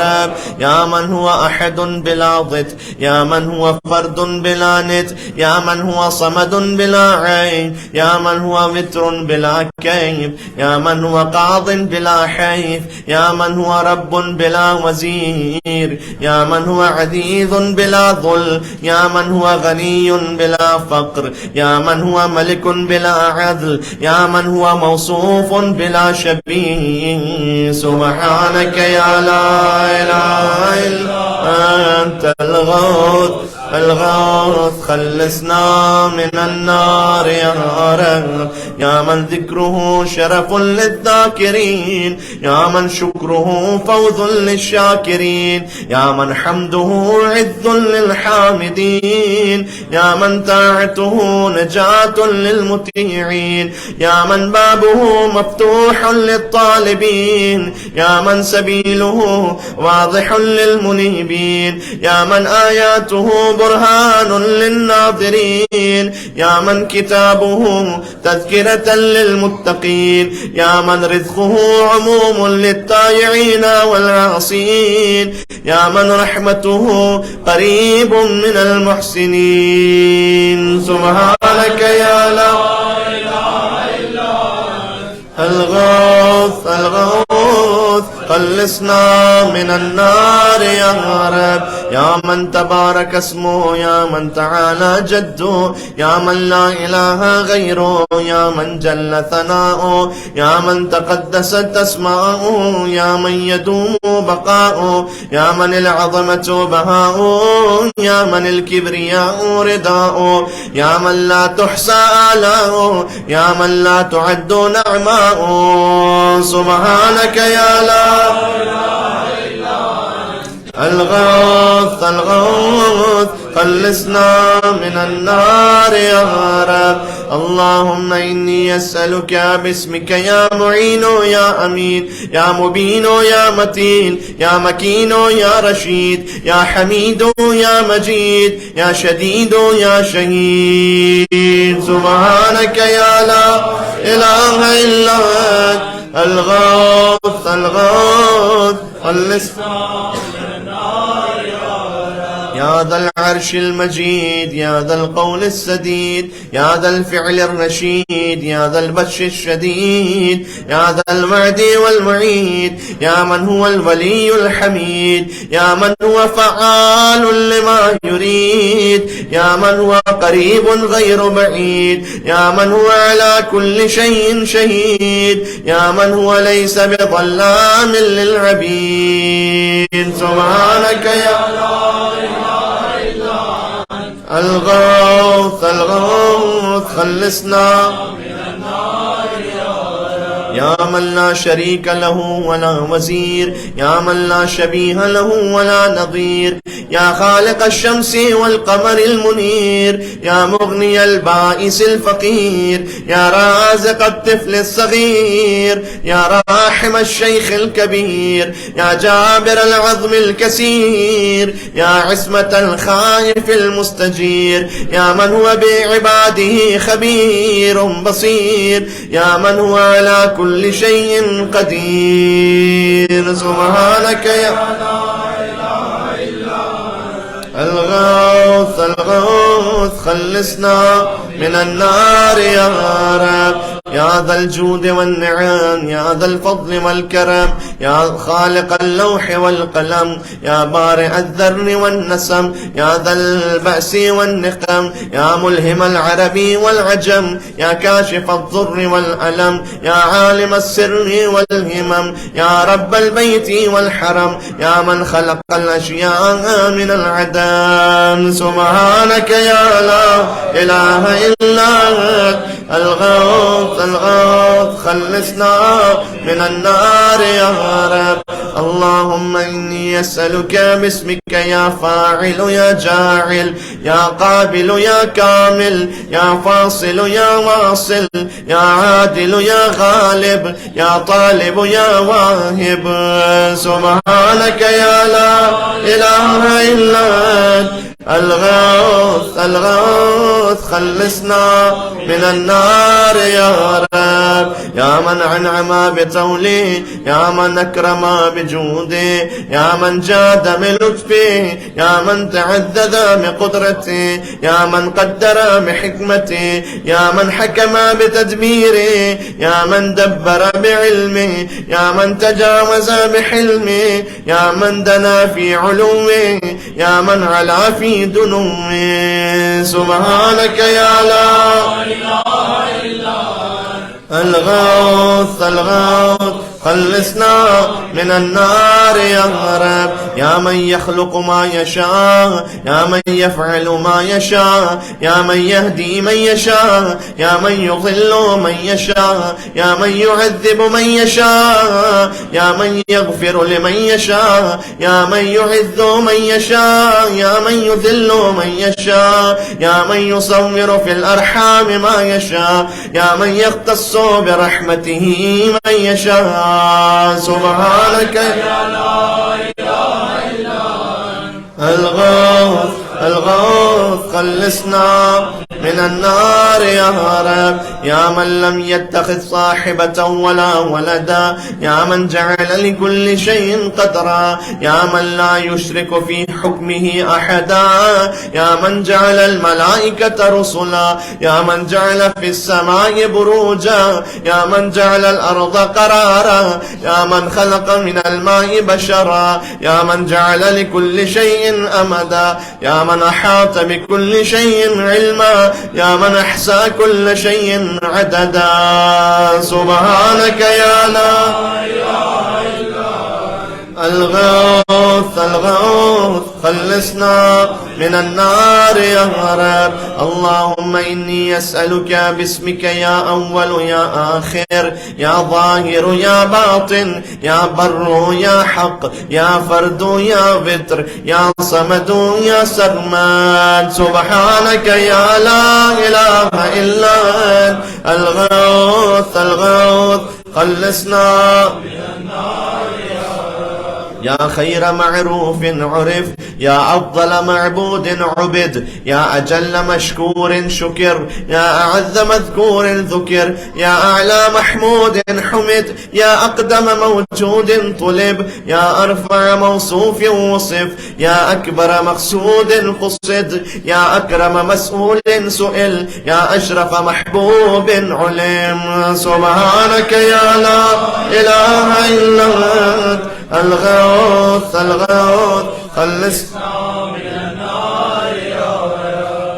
رب. يا من هو أحد بلا ضد، يا من هو فرد بلا ند، يا من هو صمد بلا عين، يا من هو وتر بلا كيف، يا من هو قاض بلا حيف، يا من هو رب بلا وزير، يا من هو عزيز بلا ظل، يا من هو غني بلا فقر، يا من هو ملك بلا عدل، يا من هو موصوف بلا شبيه. سبحانك يا لا إله إلا أنت الغوث الغوث خلصنا من النار يا رب. يا من ذكره شرف للذاكرين، يا من شكره فوز للشاكرين، يا من حمده عز للحامدين، يا من طاعته نجاة للمطيعين، يا من بابه مفتوح للطالبين، يا من سبيله واضح للمنيبين، يا من آياته برهان للناظرين، يا من كتابه تذكرة للمتقين، يا من رزقه عموم للطائعين والعاصين، يا من رحمته قريب من المحسنين. سبحانك يا لا إله إلا الغوث الغوث خلصنا من النار يا رب. يا من تبارك اسمه، يا من تعالى جده، يا من لا إله غيره، يا من جل ثناؤه، يا من تقدست أسماؤه، يا من يدوم بقاؤه، يا من العظمة بهاؤه، يا من الكبرياء رداؤه، يا من لا تحصى آلاؤه، يا من لا تعد نعماؤه. سبحانك يا لا الغوث الغوث خلصنا من النار يا رب. اللهم إني أسألك باسمك يا معين يا أمين يا مبين يا متين يا مكين يا رشيد يا حميد يا مجيد يا شديد يا شهيد. سبحانك يا لا إله إلا أنت الغوث الغوث خلصنا يا ذا العرش المجيد، يا ذا القول السديد، يا ذا الفعل الرشيد، يا ذا البطش الشديد، يا ذا الوعد والوعيد، يا من هو الولي الحميد، يا من هو فعال لما يريد، يا من هو قريب غير بعيد، يا من هو على كل شيء شهيد، يا من هو ليس بظلام للعبيد. سبحانك يا الغوث الغوث خلصنا يا من لا شريك له ولا وزير، يا من لا شبيه له ولا نظير، يا خالق الشمس والقمر المنير، يا مغني البائس الفقير، يا رازق الطفل الصغير، يا راحم الشيخ الكبير، يا جابر العظم الكسير، يا عصمة الخائف المستجير، يا من هو بعباده خبير بصير، يا من هو على كل شيء قدير. سبحانك يا الغوث الغوث خلصنا من النار يا رب. يا ذا الجود والنعم، يا ذا الفضل والكرم، يا خالق اللوح والقلم، يا بارئ الذر والنسم، يا ذا البأس والنقم، يا ملهم العربي والعجم، يا كاشف الضر والألم، يا عالم السر والهمم، يا رب البيت والحرم، يا من خلق الأشياء من العدم. سبحانك يا لا إله إلا أنت الغوث الغوث، خلصنا من النار يا رب. اللهم إني أسألك باسمك يا فاعل يا جاعل، يا قابل يا كامل، يا فاصل يا واصل، يا عادل يا غالب، يا طالب يا واهب. سبحانك يا لا إله إلا أنت الغوث الغوث، خلصنا من النار يا رب. يا من أنعم بتولي، يا من أكرم بجودي، يا من جاد بلطفي، يا من تعدد بقدرتي، يا من قدر بحكمتي، يا من حكم بتدبيري، يا من دبر بعلمي، يا من تجاوز بحلمي، يا من دنا في علوي، يا من علا في دنوي. سبحانك يا لا إله إلا الغوث الغوث، خلصنا من النار يا رب. يا من يخلق ما يشاء، يا من يفعل ما يشاء، يا من يهدي من يشاء، يا من يضل من يشاء، يا من يعذب من يشاء، يا من يغفر لمن يشاء، يا من يعز من يشاء، يا من يذل من يشاء، يا من يصور في الأرحام ما يشاء، يا من يختص برحمته من يشاء. سبحانك يا لا إله إلا الغوث الغوث، خلصنا من النار يا رب. يا من لم يتخذ صاحبة ولا ولدا، يا من جعل لكل شيء قدرا، يا من لا يشرك في حكمه أحدا، يا من جعل الملائكة رسلا، يا من جعل في السماء بروجا، يا من جعل الأرض قرارا، يا من خلق من الماء بشرا، يا من جعل لكل شيء أمدا، يا من أحاط بكل شيء علما، يا من أحصى كل شيء عددا. سبحانك يا لا إله إلا الغوث الغوث، خلصنا من النار يا رب. اللهم إني أسألك باسمك يا أول يا آخر، يا ظاهر يا باطن، يا بر يا حق، يا فرد يا بتر، يا صمد يا سرمد. سبحانك يا لا إله إلا أنت الغوث الغوث، خلصنا من النار يا خير معروف عرف، يا أفضل معبود عبد، يا أجل مشكور شكر، يا أعز مذكور ذكر، يا أعلى محمود حمد، يا أقدم موجود طلب، يا أرفع موصوف وصف، يا أكبر مقصود قصد، يا أكرم مسؤول سئل، يا أشرف محبوب علم. سبحانك يا لا إله إلا أنت الغوث الغوث، خلصنا من النار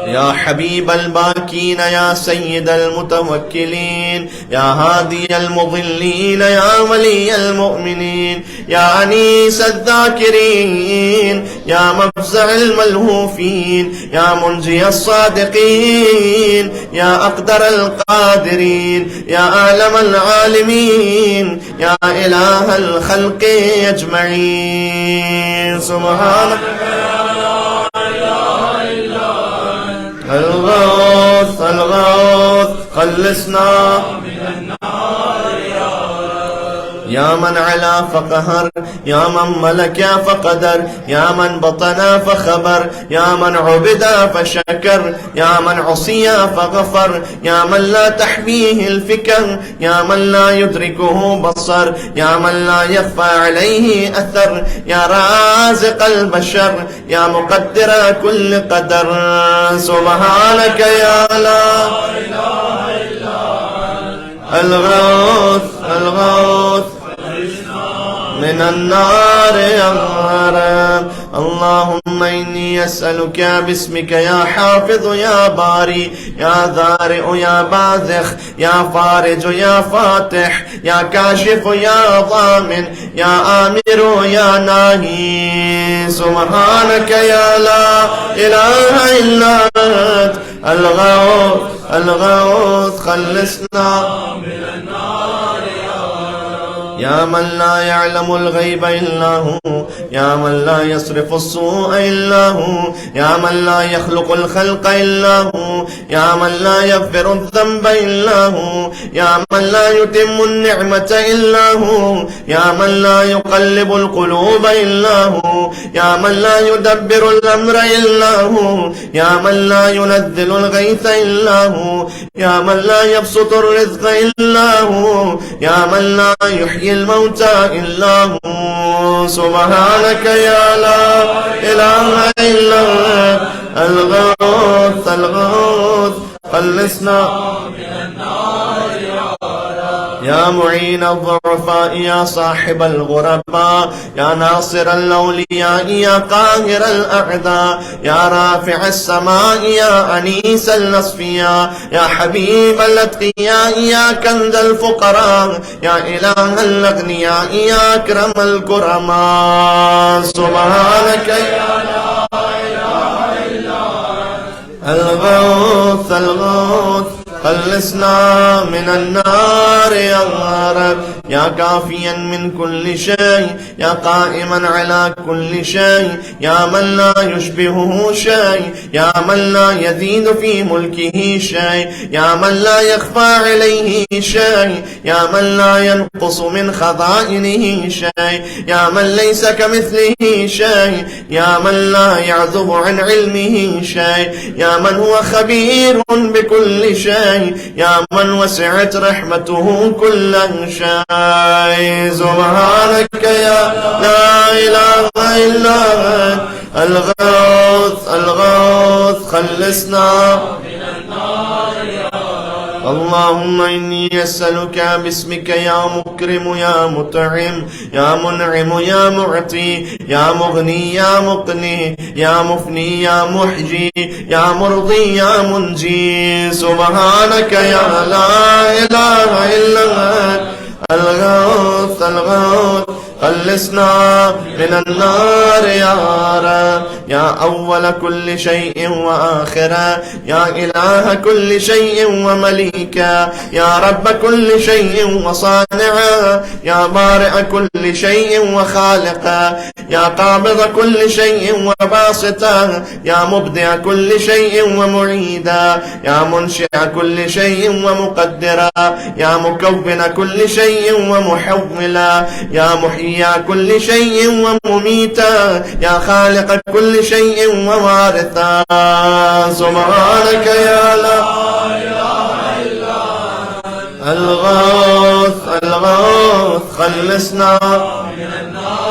يا حبيب الباكين، يا سيد المتوكلين، يا هادي المضلين، يا ولي المؤمنين، يا أنيس الذاكرين، يا مفزع الملهوفين، يا منجي الصادقين، يا أقدر القادرين، يا أعلم العالمين، يا إله الخلق أجمعين. سبحانك الغوث الغوث، خلصنا من النار يا من علا فقهر، يا من ملك فقدر، يا من بطن فخبر، يا من عبد فشكر، يا من عصي فغفر، يا من لا تحويه الفكر، يا من لا يدركه بصر، يا من لا يخفى عليه أثر، يا رازق البشر، يا مقدر كل قدر. سبحانك يا لا إله إلا الغوث الغوث من النار يا رب. اللهم إني أسألك باسمك يا حافظ يا باري يا ذارئ يا باذخ يا فارج يا فاتح يا كاشف يا ضامن يا آمر يا ناهي. سبحانك يا لا إله إلا أنت الغوث الغوث خلصنا من النار يا من لا يعلم الغيب إلا هو، يا من لا يصرف السوء إلا هو، يا من لا يخلق الخلق إلا هو، يا من لا يغفر الذنب إلا هو، يا من لا يتم النعمة إلا هو، يا من لا يقلب القلوب إلا هو، يا من لا يدبر الأمر إلا هو، يا من لا ينزل الغيث إلا هو، يا من لا يبسط الرزق إلا هو، يا من لا يحيي الموتى إلا هو. سبحانك يا لا إله إلا أنت الغوث الغوث خلصنا من النار يا معين الضعفاء يا صاحب الغرباء يا ناصر الأولياء يا قاهر الأعداء يا رافع السماء يا أنيس الأصفياء يا حبيب الأتقياء يا كنز الفقراء يا إله الأغنياء يا أكرم الكرماء. سبحانك يا لا إله إلا الغوث الغوث خلصنا من النار يا رب. يا كافيا من كل شيء يا قائما على كل شيء يا من لا يشبهه شيء يا من لا يزيد في ملكه شيء يا من لا يخفى عليه شيء يا من لا ينقص من خزائنه شيء يا من ليس كمثله شيء يا من لا يعزب عن علمه شيء يا من هو خبير بكل شيء يا من وسعت رحمته كل شيء. سبحانك يا لا إله إلا أنت الغوث الغوث خلصنا من النار يا رب. اللهم إني أسألك باسمك يا مكرم يا مطعم يا منعم يا معطي يا مغني يا مقني يا مفني يا محجي يا مرضي يا منجي. سبحانك يا لا إله إلا أنت الغوث الغوث خلصنا من النار يا رب. يا أول كل شيء وآخرا يا إله كل شيء ومليكا يا رب كل شيء وصانعا يا بارئ كل شيء وخالقا يا قابض كل شيء وباسطا يا مبدع كل شيء ومعيدا يا منشئ كل شيء ومقدرا يا مكون كل شيء ومحولا يا محيي كل شيء ومميتا يا خالق كل شيء ووارثا. سبحانك يا لا إله إلا الغوث الغوث خلصنا من النار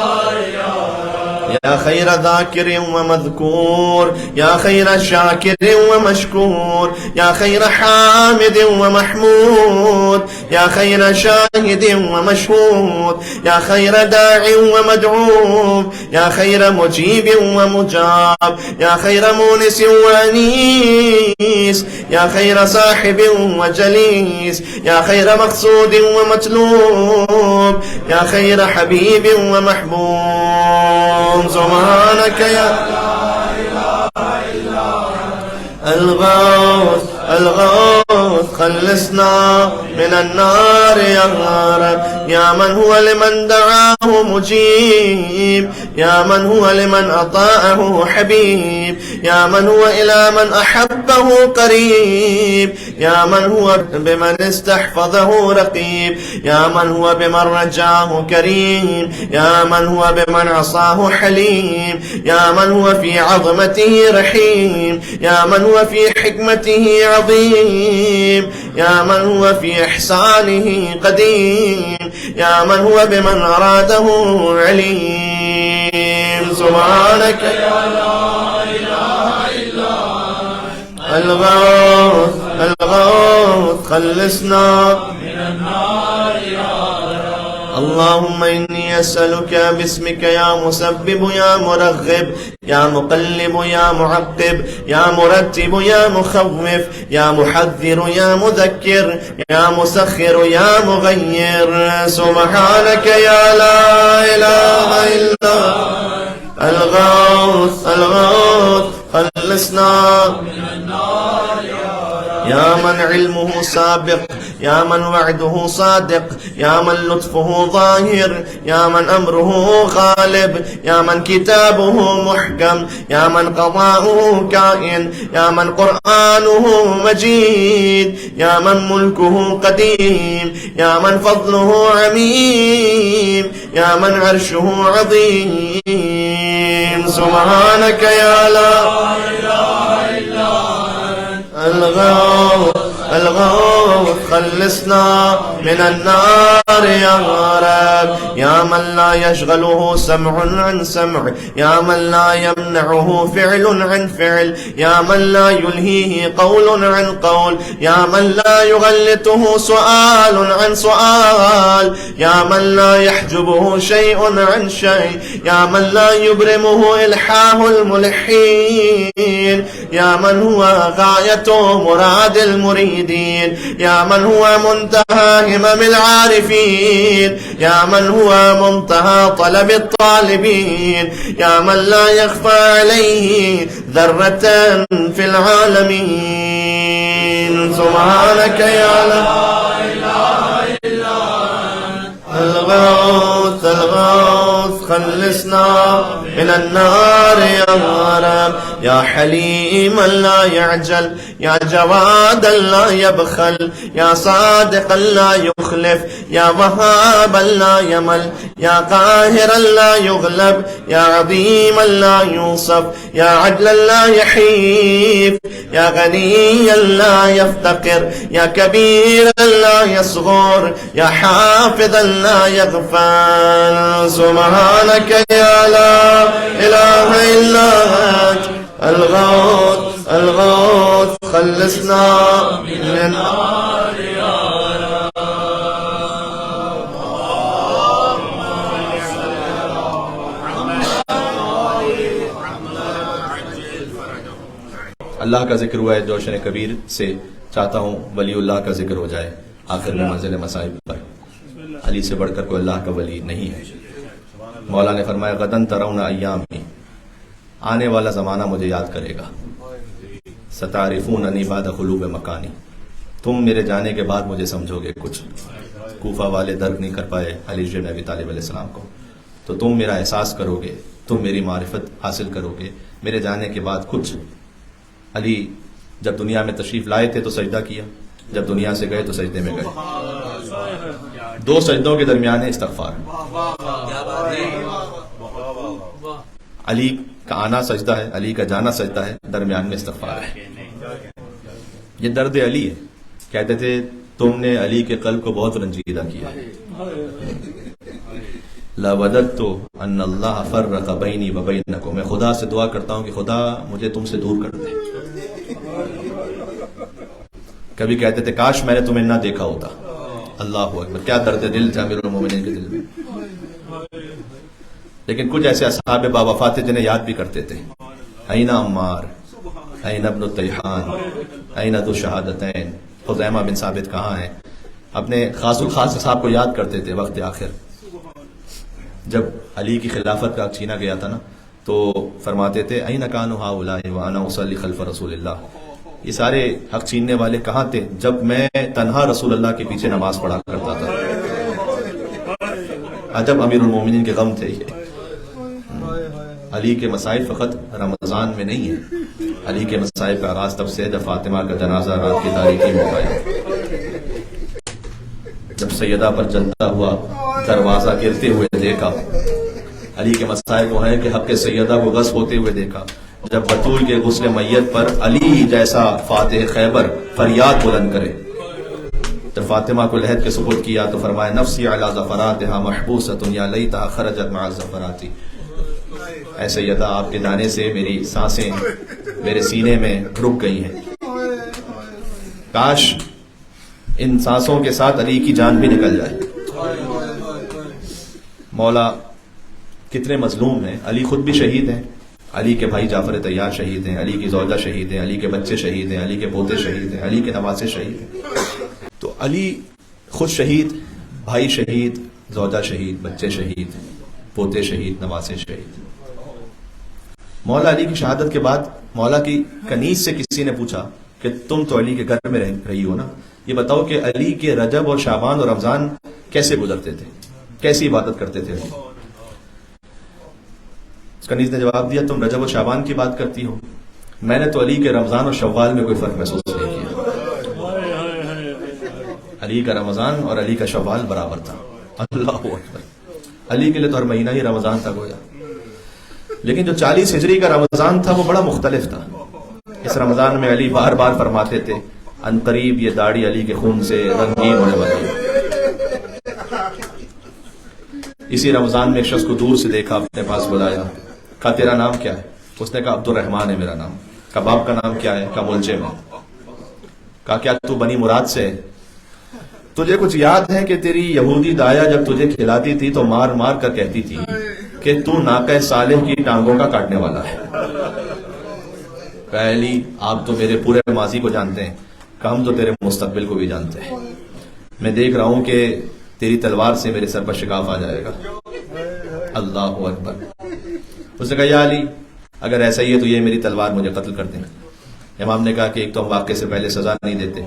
يا خير ذاكر ومذكور يا خير شاكر ومشكور يا خير حامد ومحمود يا خير شاهد ومشهود يا خير داع ومدعو يا خير مجيب ومجاب يا خير مونس وانيس يا خير صاحب وجليس يا خير مقصود ومطلوب يا خير حبيب ومحبوب. سبحانك يا لا إله إلا الغوث الغوث خلصنا من النار يا رب. يا من هو لمن دعاه مجيب يا من هو لمن أطاعه حبيب يا من هو إلى من أحبه قريب يا من هو بمن استحفظه رقيب يا من هو بمن رجاه كريم يا من هو بمن عصاه حليم يا من هو في عظمته رحيم يا من هو في حكمته عظيم يا من هو في إحسانه قديم يا من هو بمن أراده عليم. سبحانك يا لا إله إلا الغوث الغوث خلصنا من اللهم إني أسألك باسمك يا مسبب يا مرغب يا مقلب يا معقب يا مرتب يا مخوف يا محذر يا مذكر يا مسخر يا مغير سبحانك يا لا إله إلا الغوث الغوث خلصنا من النار يا من علمه سابق يا من وعده صادق يا من لطفه ظاهر يا من أمره غالب يا من كتابه محكم يا من قضاؤه كائن يا من قرآنه مجيد يا من ملكه قديم يا من فضله عميم يا من عرشه عظيم سبحانك يا لا إله إلا الغوث الغوث خلصنا من النار يا رب يا من لا يشغله سمع عن سمع يا من لا يمنعه فعل عن فعل يا من لا يلهيه قول عن قول يا من لا يغلطه سؤال عن سؤال يا من لا يحجبه شيء عن شيء يا من لا يبرمه إلحاه الملحين يا من هو غاية مراد المريدين يا من هو منتهى همم العارفين يا من هو منتهى طلب الطالبين يا من لا يخفى عليه ذرة في العالمين سبحانك يا لا إله إلا الغوث الغوث خلصنا من النار يا رب يا حليما لا يعجل يا جوادا لا يبخل يا صادقا لا يخلف يا وهابا لا يمل يا قاهرا لا يغلب يا عظيما لا يوصف يا عدلا لا يحيف يا غنيا لا يفتقر يا كبيرا لا يصغر يا حافظا لا يغفل سبحانك يا لا إله إلا أنت الغوث الغوث خلصنا من النار يا اللہ کا ذکر ہوا ہے جوشن کبیر سے چاہتا ہوں ولی اللہ کا ذکر ہو جائے آخر میں منزل مصائب پر علی سے بڑھ کر کوئی اللہ کا ولی نہیں ہے مولا نے فرمایا غدن ترون ایامی آنے والا زمانہ مجھے یاد کرے گا ستعرفوننی بعد خلوب مکانی تم میرے جانے کے بعد مجھے سمجھو گے کچھ کوفہ والے درک نہیں کر پائے علی بن ابی طالب علیہ السلام کو تو تم میرا احساس کرو گے تم میری معرفت حاصل کرو گے میرے جانے کے بعد کچھ علی جب دنیا میں تشریف لائے تھے تو سجدہ کیا جب دنیا سے گئے تو سجدے میں گئے دو سجدوں کے درمیان ہے استغفار علی کا آنا سجدہ ہے علی کا جانا سجدہ ہے درمیان میں استغفار ہے یہ درد علی ہے کہتے تھے تم نے علی کے قلب کو بہت رنجیدہ کیا لَوَدَدْتُ أَنَّ اللَّهَ فَرَّقَ بَيْنِي وَبَيْنَكُمْ میں خدا سے دعا کرتا ہوں کہ خدا مجھے تم سے دور کر دے کبھی کہتے تھے کاش میں نے تمہیں نہ دیکھا ہوتا اللہ اکبر کیا درد دل تھا امیر المومنین کے دل میں لیکن کچھ ایسے اصحاب باوفا تھے جنہیں یاد بھی کرتے تھے این عمار این ابن الطیحان این ذو الشہادتین خزیمہ بن ثابت کہاں ہیں اپنے خاص الخاص صاحب کو یاد کرتے تھے وقت آخر جب علی کی خلافت کا چھینا گیا تھا نا تو فرماتے تھے این کانوا ہؤلاء وانا اصلی خلف رسول اللہ یہ سارے حق چھیننے والے کہاں تھے جب میں تنہا رسول اللہ کے پیچھے نماز پڑھا کرتا تھا عجب امیر المومنین کے غم تھے یہ علی کے مصائب فقط رمضان میں نہیں ہے علی کے مصائب کا آغاز تب سے جب فاطمہ کا جنازہ رات کی تاریکی میں آیا جب سیدہ پر جلتا ہوا دروازہ گرتے ہوئے دیکھا علی کے مصائب وہ ہیں کہ حق سیدہ کو غصب ہوتے ہوئے دیکھا جب بطول کے غسل میت پر علی جیسا فاتح خیبر فریاد بلند کرے جب فاطمہ کو لحد کے سپرد کیا تو فرمایا نفسی علی ظفراتها محبوسۃ یا لیتها خرجت مع الظفرات اے سیدہ آپ کے جانے سے میری سانسیں میرے سینے میں رک گئی ہیں کاش ان سانسوں کے ساتھ علی کی جان بھی نکل جائے مولا کتنے مظلوم ہیں. علی خود بھی شہید ہیں, علی کے بھائی جعفر طیار شہید ہیں, علی کی زوجہ شہید ہیں, علی کے بچے شہید ہیں, علی کے پوتے شہید ہیں, علی کے نواسے شہید ہیں. تو علی خود شہید, بھائی شہید, زوجہ شہید, بچے شہید, پوتے شہید, نواسے شہید. مولا علی کی شہادت کے بعد مولا کی کنیز سے کسی نے پوچھا کہ تم تو علی کے گھر میں رہی ہو نا, یہ بتاؤ کہ علی کے رجب اور شعبان اور رمضان کیسے گزرتے تھے, کیسی عبادت کرتے تھے. کنیز نے جواب دیا, تم رجب اور شعبان کی بات کرتی ہو, میں نے تو علی کے رمضان اور شوال میں کوئی فرق محسوس نہیں کیا. علی کا رمضان اور علی کا شوال برابر تھا. اللہ اکبر. علی کے لیے تو ہر مہینہ ہی رمضان تھا گویا, لیکن جو 40 ہجری کا رمضان تھا وہ بڑا مختلف تھا. اس رمضان میں علی بار بار فرماتے تھے ان قریب یہ داڑھی علی کے خون سے رنگین ہونے والی ہے. اسی رمضان میں ایک شخص کو دور سے دیکھا, اپنے پاس بلایا, کہا تیرا نام کیا ہے؟ اس نے کہا عبد الرحمان ہے میرا نام. کہا باپ کا نام کیا ہے؟ کہا ملجم ہے. کہا کیا تو بنی مراد سے ہے؟ تجھے کچھ یاد ہے کہ تیری یہودی دایا جب تجھے کھلاتی تھی تو مار مار کر کہتی تھی کہ تو ناقہ صالح کی ٹانگوں کا کاٹنے والا ہے. کہا علی آپ تو میرے پورے ماضی کو جانتے ہیں, کہ ہم تو تیرے مستقبل کو بھی جانتے ہیں. میں دیکھ رہا ہوں کہ تیری تلوار سے میرے سر پر شگاف آ جائے گا. اللہ اکبر. اس نے کہا یا علی اگر ایسا ہی ہے تو یہ میری تلوار مجھے قتل کر دیں. امام نے کہا کہ ایک تو ہم واقعے سے پہلے سزا نہیں دیتے,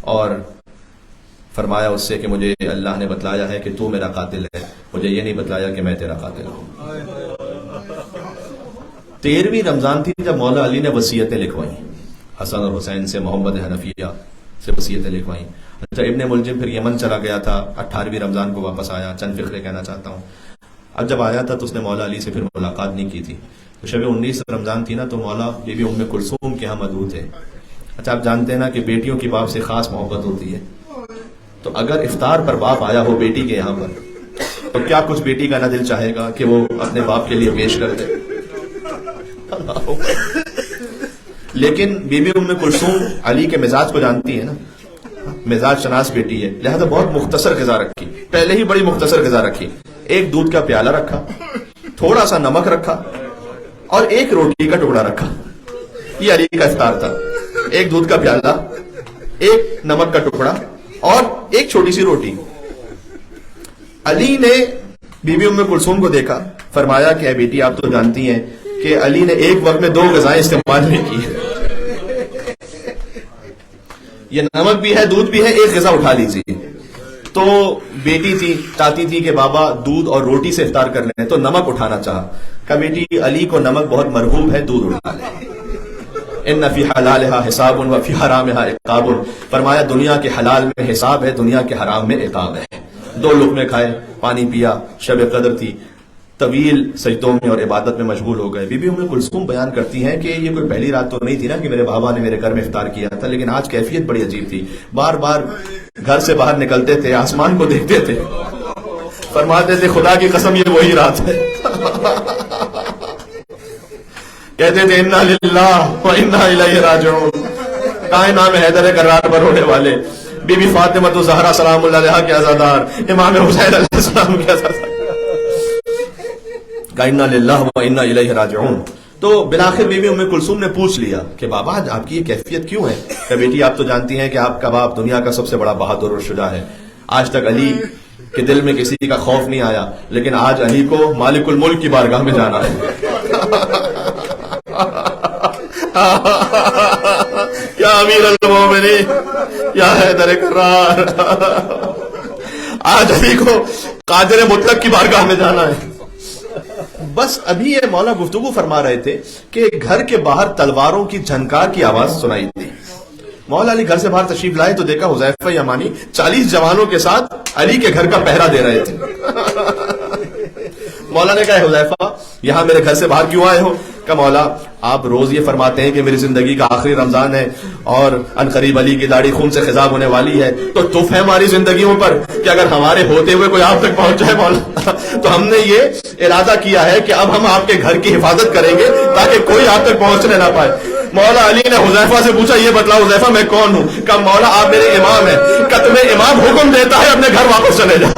اور فرمایا اس سے کہ مجھے اللہ نے بتلایا ہے کہ تو میرا قاتل ہے, مجھے یہ نہیں بتلایا کہ میں تیرا قاتل ہوں. 13ویں رمضان تھی جب مولا علی نے وصیتیں لکھوائیں, حسن اور حسین سے, محمد حنفیہ سے وصیتیں لکھوائیں. اچھا ابن ملجم پھر یمن چلا گیا تھا, 18ویں رمضان کو واپس آیا. چند فقرے کہنا چاہتا ہوں. اب جب آیا تھا تو اس نے مولا علی سے پھر ملاقات نہیں کی تھی. تو شب 19 رمضان تھی نا, تو مولا بی بی ام کلثوم کے ہاں مدعو تھے. اچھا آپ جانتے ہیں نا کہ بیٹیوں کی باپ سے خاص محبت ہوتی ہے, تو اگر افطار پر باپ آیا ہو بیٹی کے یہاں پر, تو کیا کچھ بیٹی کا نہ دل چاہے گا کہ وہ اپنے باپ کے لیے پیش کر دے. لیکن بی بی ام کلثوم علی کے مزاج کو جانتی ہے نا, مزاج شناس بیٹی ہے, لہذا بہت مختصر غذا رکھی, پہلے ہی بڑی مختصر غذا رکھی. ایک دودھ کا پیالہ رکھا, تھوڑا سا نمک رکھا, اور ایک روٹی کا ٹکڑا رکھا. یہ علی کا افطار تھا. ایک دودھ کا پیالہ, ایک نمک کا ٹکڑا, اور ایک چھوٹی سی روٹی. علی نے بی بی ام کلثوم کو دیکھا, فرمایا کہ اے بیٹی آپ تو جانتی ہیں کہ علی نے ایک وقت میں 2 غذائیں استعمال نہیں کی. یہ نمک بھی ہے, دودھ بھی ہے, ایک غذا اٹھا لیجیے. تو بیٹی تھی, چاہتی تھی کہ بابا دودھ اور روٹی سے افطار کر لیں, تو نمک اٹھانا چاہا. کہا بیٹی علی کو نمک بہت مرغوب ہے, دودھ اٹھا لیں. ان فی حلالها حساب و فی حرامها عقاب. فرمایا دنیا کے حلال میں حساب ہے, دنیا کے حرام میں عقاب ہے. 2 لقمے کھائے, پانی پیا, شب قدر تھی, طویل سجدوں میں اور عبادت میں مشغول ہو گئے. بی بی ام کلثوم بیان کرتی ہیں کہ یہ کوئی پہلی رات تو نہیں تھی نا کہ میرے بابا نے میرے گھر میں افطار کیا تھا, لیکن آج کیفیت بڑی عجیب تھی. بار بار گھر سے باہر نکلتے تھے, آسمان کو دیکھتے تھے, فرماتے تھے خدا کی قسم یہ وہی رات ہے. کہتے تھے انا للہ و انا الیہ راجعون. کہاں نام حیدر کرار پر ہونے والے, بی بی فاطمہ تو زہرا سلام اللہ علیہا کے عزادار, امام حسین علیہ السلام کے عزادار. انا للہ و انا الیہ راجعون. تو بالآخر بی بی ام کلثوم نے پوچھ لیا کہ بابا آپ کی یہ کیفیت کیوں ہے؟ کہ بیٹی آپ تو جانتی ہیں کہ آپ کا باپ دنیا کا سب سے بڑا بہادر اور شجاع ہے. آج تک علی کے دل میں کسی کا خوف نہیں آیا, لیکن آج علی کو مالک الملک کی بارگاہ میں جانا ہے. یا امیر المومنین یا حیدر کرار, آج علی کو قادر مطلق کی بارگاہ میں جانا ہے. بس ابھی یہ مولا گفتگو فرما رہے تھے کہ گھر کے باہر تلواروں کی جھنکار کی آواز سنائی دی. مولا علی گھر سے باہر تشریف لائے تو دیکھا حذیفہ یمانی 40 جوانوں کے ساتھ علی کے گھر کا پہرا دے رہے تھے. مولا نے کہا حذیفہ یہاں میرے گھر سے باہر کیوں آئے ہو؟ کہ مولا آپ روز یہ فرماتے ہیں کہ میری زندگی کا آخری رمضان ہے اور ان قریب علی کی داڑھی خون سے خضاب ہونے والی ہے, تو تف ہے ہماری زندگیوں پر کہ اگر ہمارے ہوتے ہوئے کوئی آپ تک پہنچ جائے مولا, تو ہم نے یہ ارادہ کیا ہے کہ اب ہم آپ کے گھر کی حفاظت کریں گے تاکہ کوئی آپ تک پہنچنے نہ پائے. مولا علی نے حذیفہ سے پوچھا یہ بتلاؤ حذیفہ میں کون ہوں؟ کہ مولا آپ میرے امام ہیں. کہ تمہیں امام حکم دیتا ہے اپنے گھر واپس چلے جاؤ.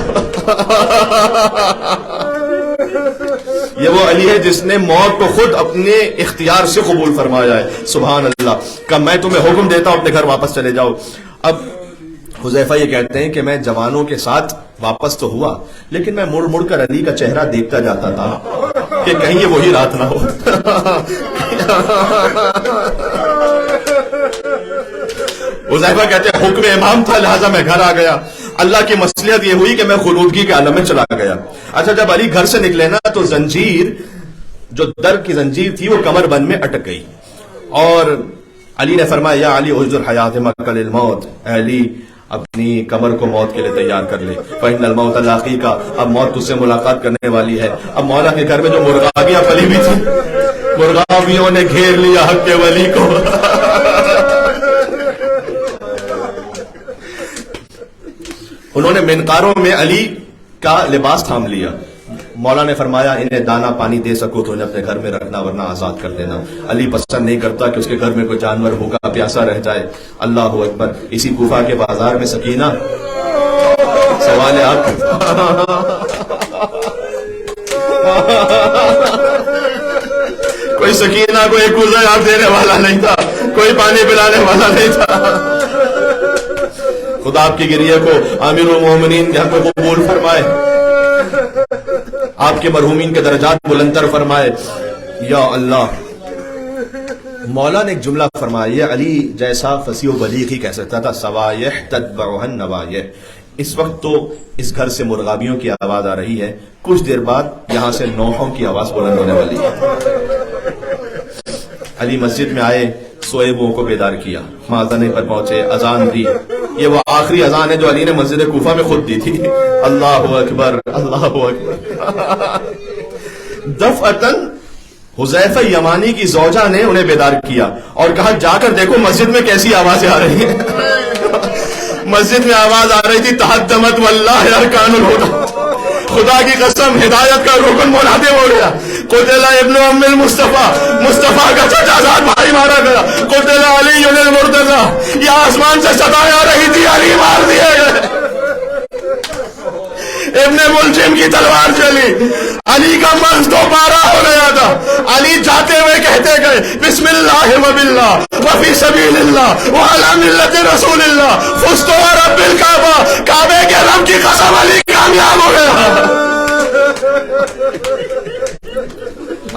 یہ وہ علی ہے جس نے موت کو خود اپنے اختیار سے قبول فرمایا ہے. سبحان اللہ. کہ میں تمہیں حکم دیتا ہوں اپنے گھر واپس چلے جاؤ. اب حذیفہ یہ کہتے ہیں کہ میں جوانوں کے ساتھ واپس تو ہوا، لیکن میں مڑ مڑ کر علی کا چہرہ دیکھتا جاتا تھا کہ کہیں یہ وہی رات نہ ہو. حذیفہ کہتے ہیں حکم امام تھا لہذا میں گھر آ گیا. اللہ کی مصلحت یہ ہوئی کہ میں خلودگی کے عالم میں چلا گیا. اچھا جب علی گھر سے نکلے نا تو زنجیر، جو در کی زنجیر تھی وہ کمر بند میں اٹک گئی، اور علی نے فرمایا یا علی اجر حیات مکل الموت، اے علی اپنی کمر کو موت کے لیے تیار کر لے. فإن الموت لاقیک، اب موت تجھ سے ملاقات کرنے والی ہے. اب مولا کے گھر میں جو مرغابیاں پلی ہوئی تھی، مرغابیوں نے گھیر لیا حق کے ولی کو. انہوں نے منقاروں میں علی کا لباس تھام لیا. مولا نے فرمایا انہیں دانا پانی دے سکو تو انہیں اپنے گھر میں رکھنا ورنہ آزاد کر دینا. علی پسند نہیں کرتا کہ اس کے گھر میں کوئی جانور بھوکا پیاسا رہ جائے. اللہ اکبر. اسی کوفہ کے بازار میں سکینہ سوال ہے آپ کوئی سکینہ کو ایک کوزہ آپ دینے والا نہیں تھا، کوئی پانی پلانے والا نہیں تھا. خدا آپ کی گریہ کو امیر المومنین کے حق میں قبول فرمائے، آپ کے مرحومین کے درجات بلندتر فرمائے. یا اللہ. مولا نے ایک جملہ فرمایا، یہ علی جیسا فصیح و بلیغ ہی کہہ سکتا تھا، سوایح تتبعها النوایح. اس وقت تو اس گھر سے مرغابیوں کی آواز آ رہی ہے، کچھ دیر بعد یہاں سے نوحوں کی آواز بلند ہونے والی ہے. علی مسجد میں آئے، سوئے ہوئوں کو بیدار کیا، ماذانے پر پہنچے، اذان دی. یہ وہ آخری اذان ہے جو علی نے مسجد کوفہ میں خود دی تھی. اللہ اکبر اللہ اکبر. دفعتاً حذیفہ یمانی کی زوجہ نے انہیں بیدار کیا اور کہا جا کر دیکھو مسجد میں کیسی آوازیں آ رہی ہیں. مسجد میں آواز آ رہی تھی تحدمت واللہ ارکان الہدی، خدا کی قسم ہدایت کا رکن منہدم ہو گیا. قتل ابن ام المصطفیٰ، مصطفیٰ کا چچا زاد بھائی مارا گیا. قتل علی المرتضی، یہ آسمان سے صدائیں آ رہی تھی علی مار دیے گئے. ابن ملجم کی تلوار چلی، علی کا مرض تو پارا ہو گیا تھا. علی جاتے ہوئے کہتے گئے بسم اللہ وباللہ وفی سبیل اللہ وعلی ملت رسول اللہ فزت ورب الکعبہ. کعبے کے رب کی قسم علی کامیاب ہو گیا.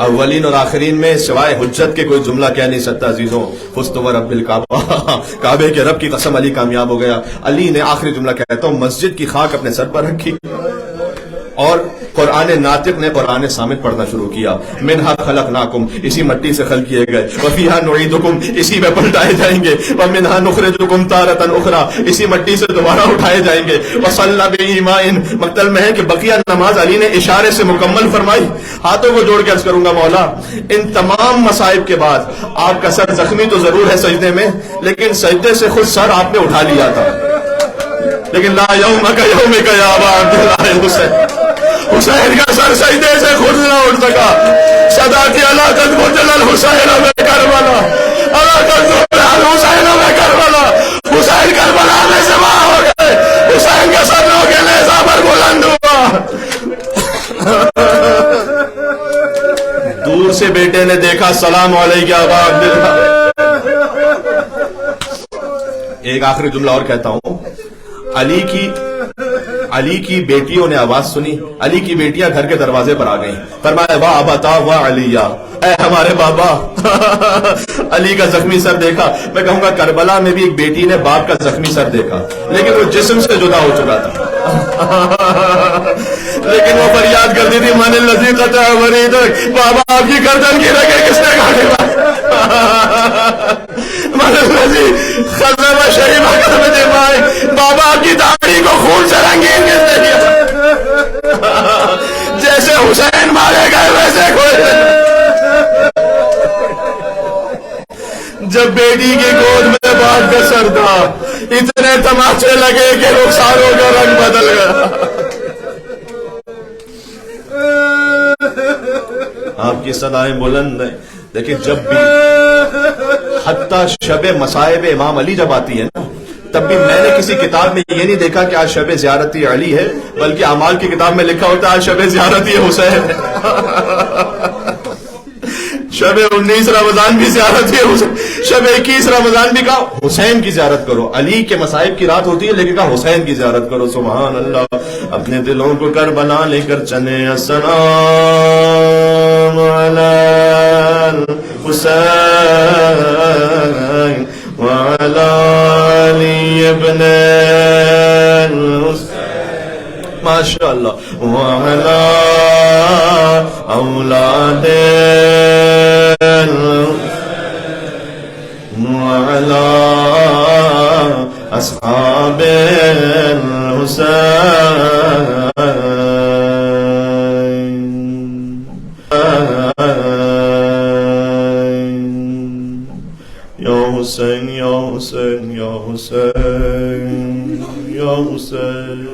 اولین اور آخرین میں سوائے حجت کے کوئی جملہ کہہ نہیں سکتا عزیزوں. فزت ورب الکعبہ، کعبے کے رب کی قسم علی کامیاب ہو گیا. علی نے آخری جملہ کہتا ہوں مسجد کی خاک اپنے سر پر رکھی اور قرآن ناطق نے قرآن سامت پڑھنا شروع کیا. منہا خلقناکم، اسی مٹی سے خلق کیے گئے. وفیہا نعیدکم، اسی میں پلٹائے جائیں گے. ومنہا نخرجکم تارۃ اخری، اسی مٹی سے دوبارہ اٹھائے جائیں گے. وصلی بایماء، مقتل میں ہے کہ بقیہ نماز علی نے اشارے سے مکمل فرمائی. ہاتھوں کو جوڑ کے عرض کروں گا مولا ان تمام مصائب کے بعد آپ کا سر زخمی تو ضرور ہے سجدے میں، لیکن سجدے سے خود سر آپ نے اٹھا لیا تھا. لیکن لا یومک یومک یا ابا عبداللہ الحسین، حسین کا سر سجدے سے خود نہ اٹھ سکا. صدا کی اللہ تذکر الحسین میں کربلا، اللہ تذکر الحسین میں کربلا. حسین کربلا میں سوا ہو گئے، حسین کے سروں کے نیزہ پر بلند ہوا. دور سے بیٹے نے دیکھا سلام علیکم ابا عبداللہ. ایک آخری جملہ اور کہتا ہوں. علی کی بیٹیوں نے آواز سنی. علی کی بیٹیاں گھر کے دروازے پر آ گئیں. فرمایا واہ ابتا واہ علیہ، اے ہمارے بابا. علی کا زخمی سر دیکھا. میں کہوں گا کربلا میں بھی ایک بیٹی نے باپ کا زخمی سر دیکھا، لیکن وہ جسم سے جدا ہو چکا تھا. لیکن وہ فریاد کرتی تھی من الذی قطع وریدک، بابا آپ کی گردن کی رگیں کس نے کاٹی؟ من الذی خضب شیبک بدمائک، بابا آپ کی داڑھی کو خون سے رنگین کس نے کیا؟ جیسے حسین مارے گئے ویسے کوئی. جب بیٹی کی گود میں باپ کا سر تھا اتنے تماچے لگے کہ رخساروں کا رنگ بدل گیا. آپ کی صدائیں بلند ہیں. لیکن جب بھی حتیٰ شب مصائب امام علی جب آتی ہے نا تب بھی میں نے کسی کتاب میں یہ نہیں دیکھا کہ آج شب زیارت علی ہے، بلکہ اعمال کی کتاب میں لکھا ہوتا ہے آج شب زیارت حسین ہے۔ شب 19 رمضان بھی زیارت حسین، شب 21 رمضان بھی کہا حسین کی زیارت کرو۔ علی کے مصائب کی رات ہوتی ہے لیکن کہا حسین کی زیارت کرو۔ سبحان اللہ۔ اپنے دلوں کو کربلا لے کر چلے، السلام علی الحسین وعلی علی ابن الحسین، ماشاء اللہ، وعلی اولاد وعلی اصحاب الحسین یا حسین یا حسین یا حسین یا حسین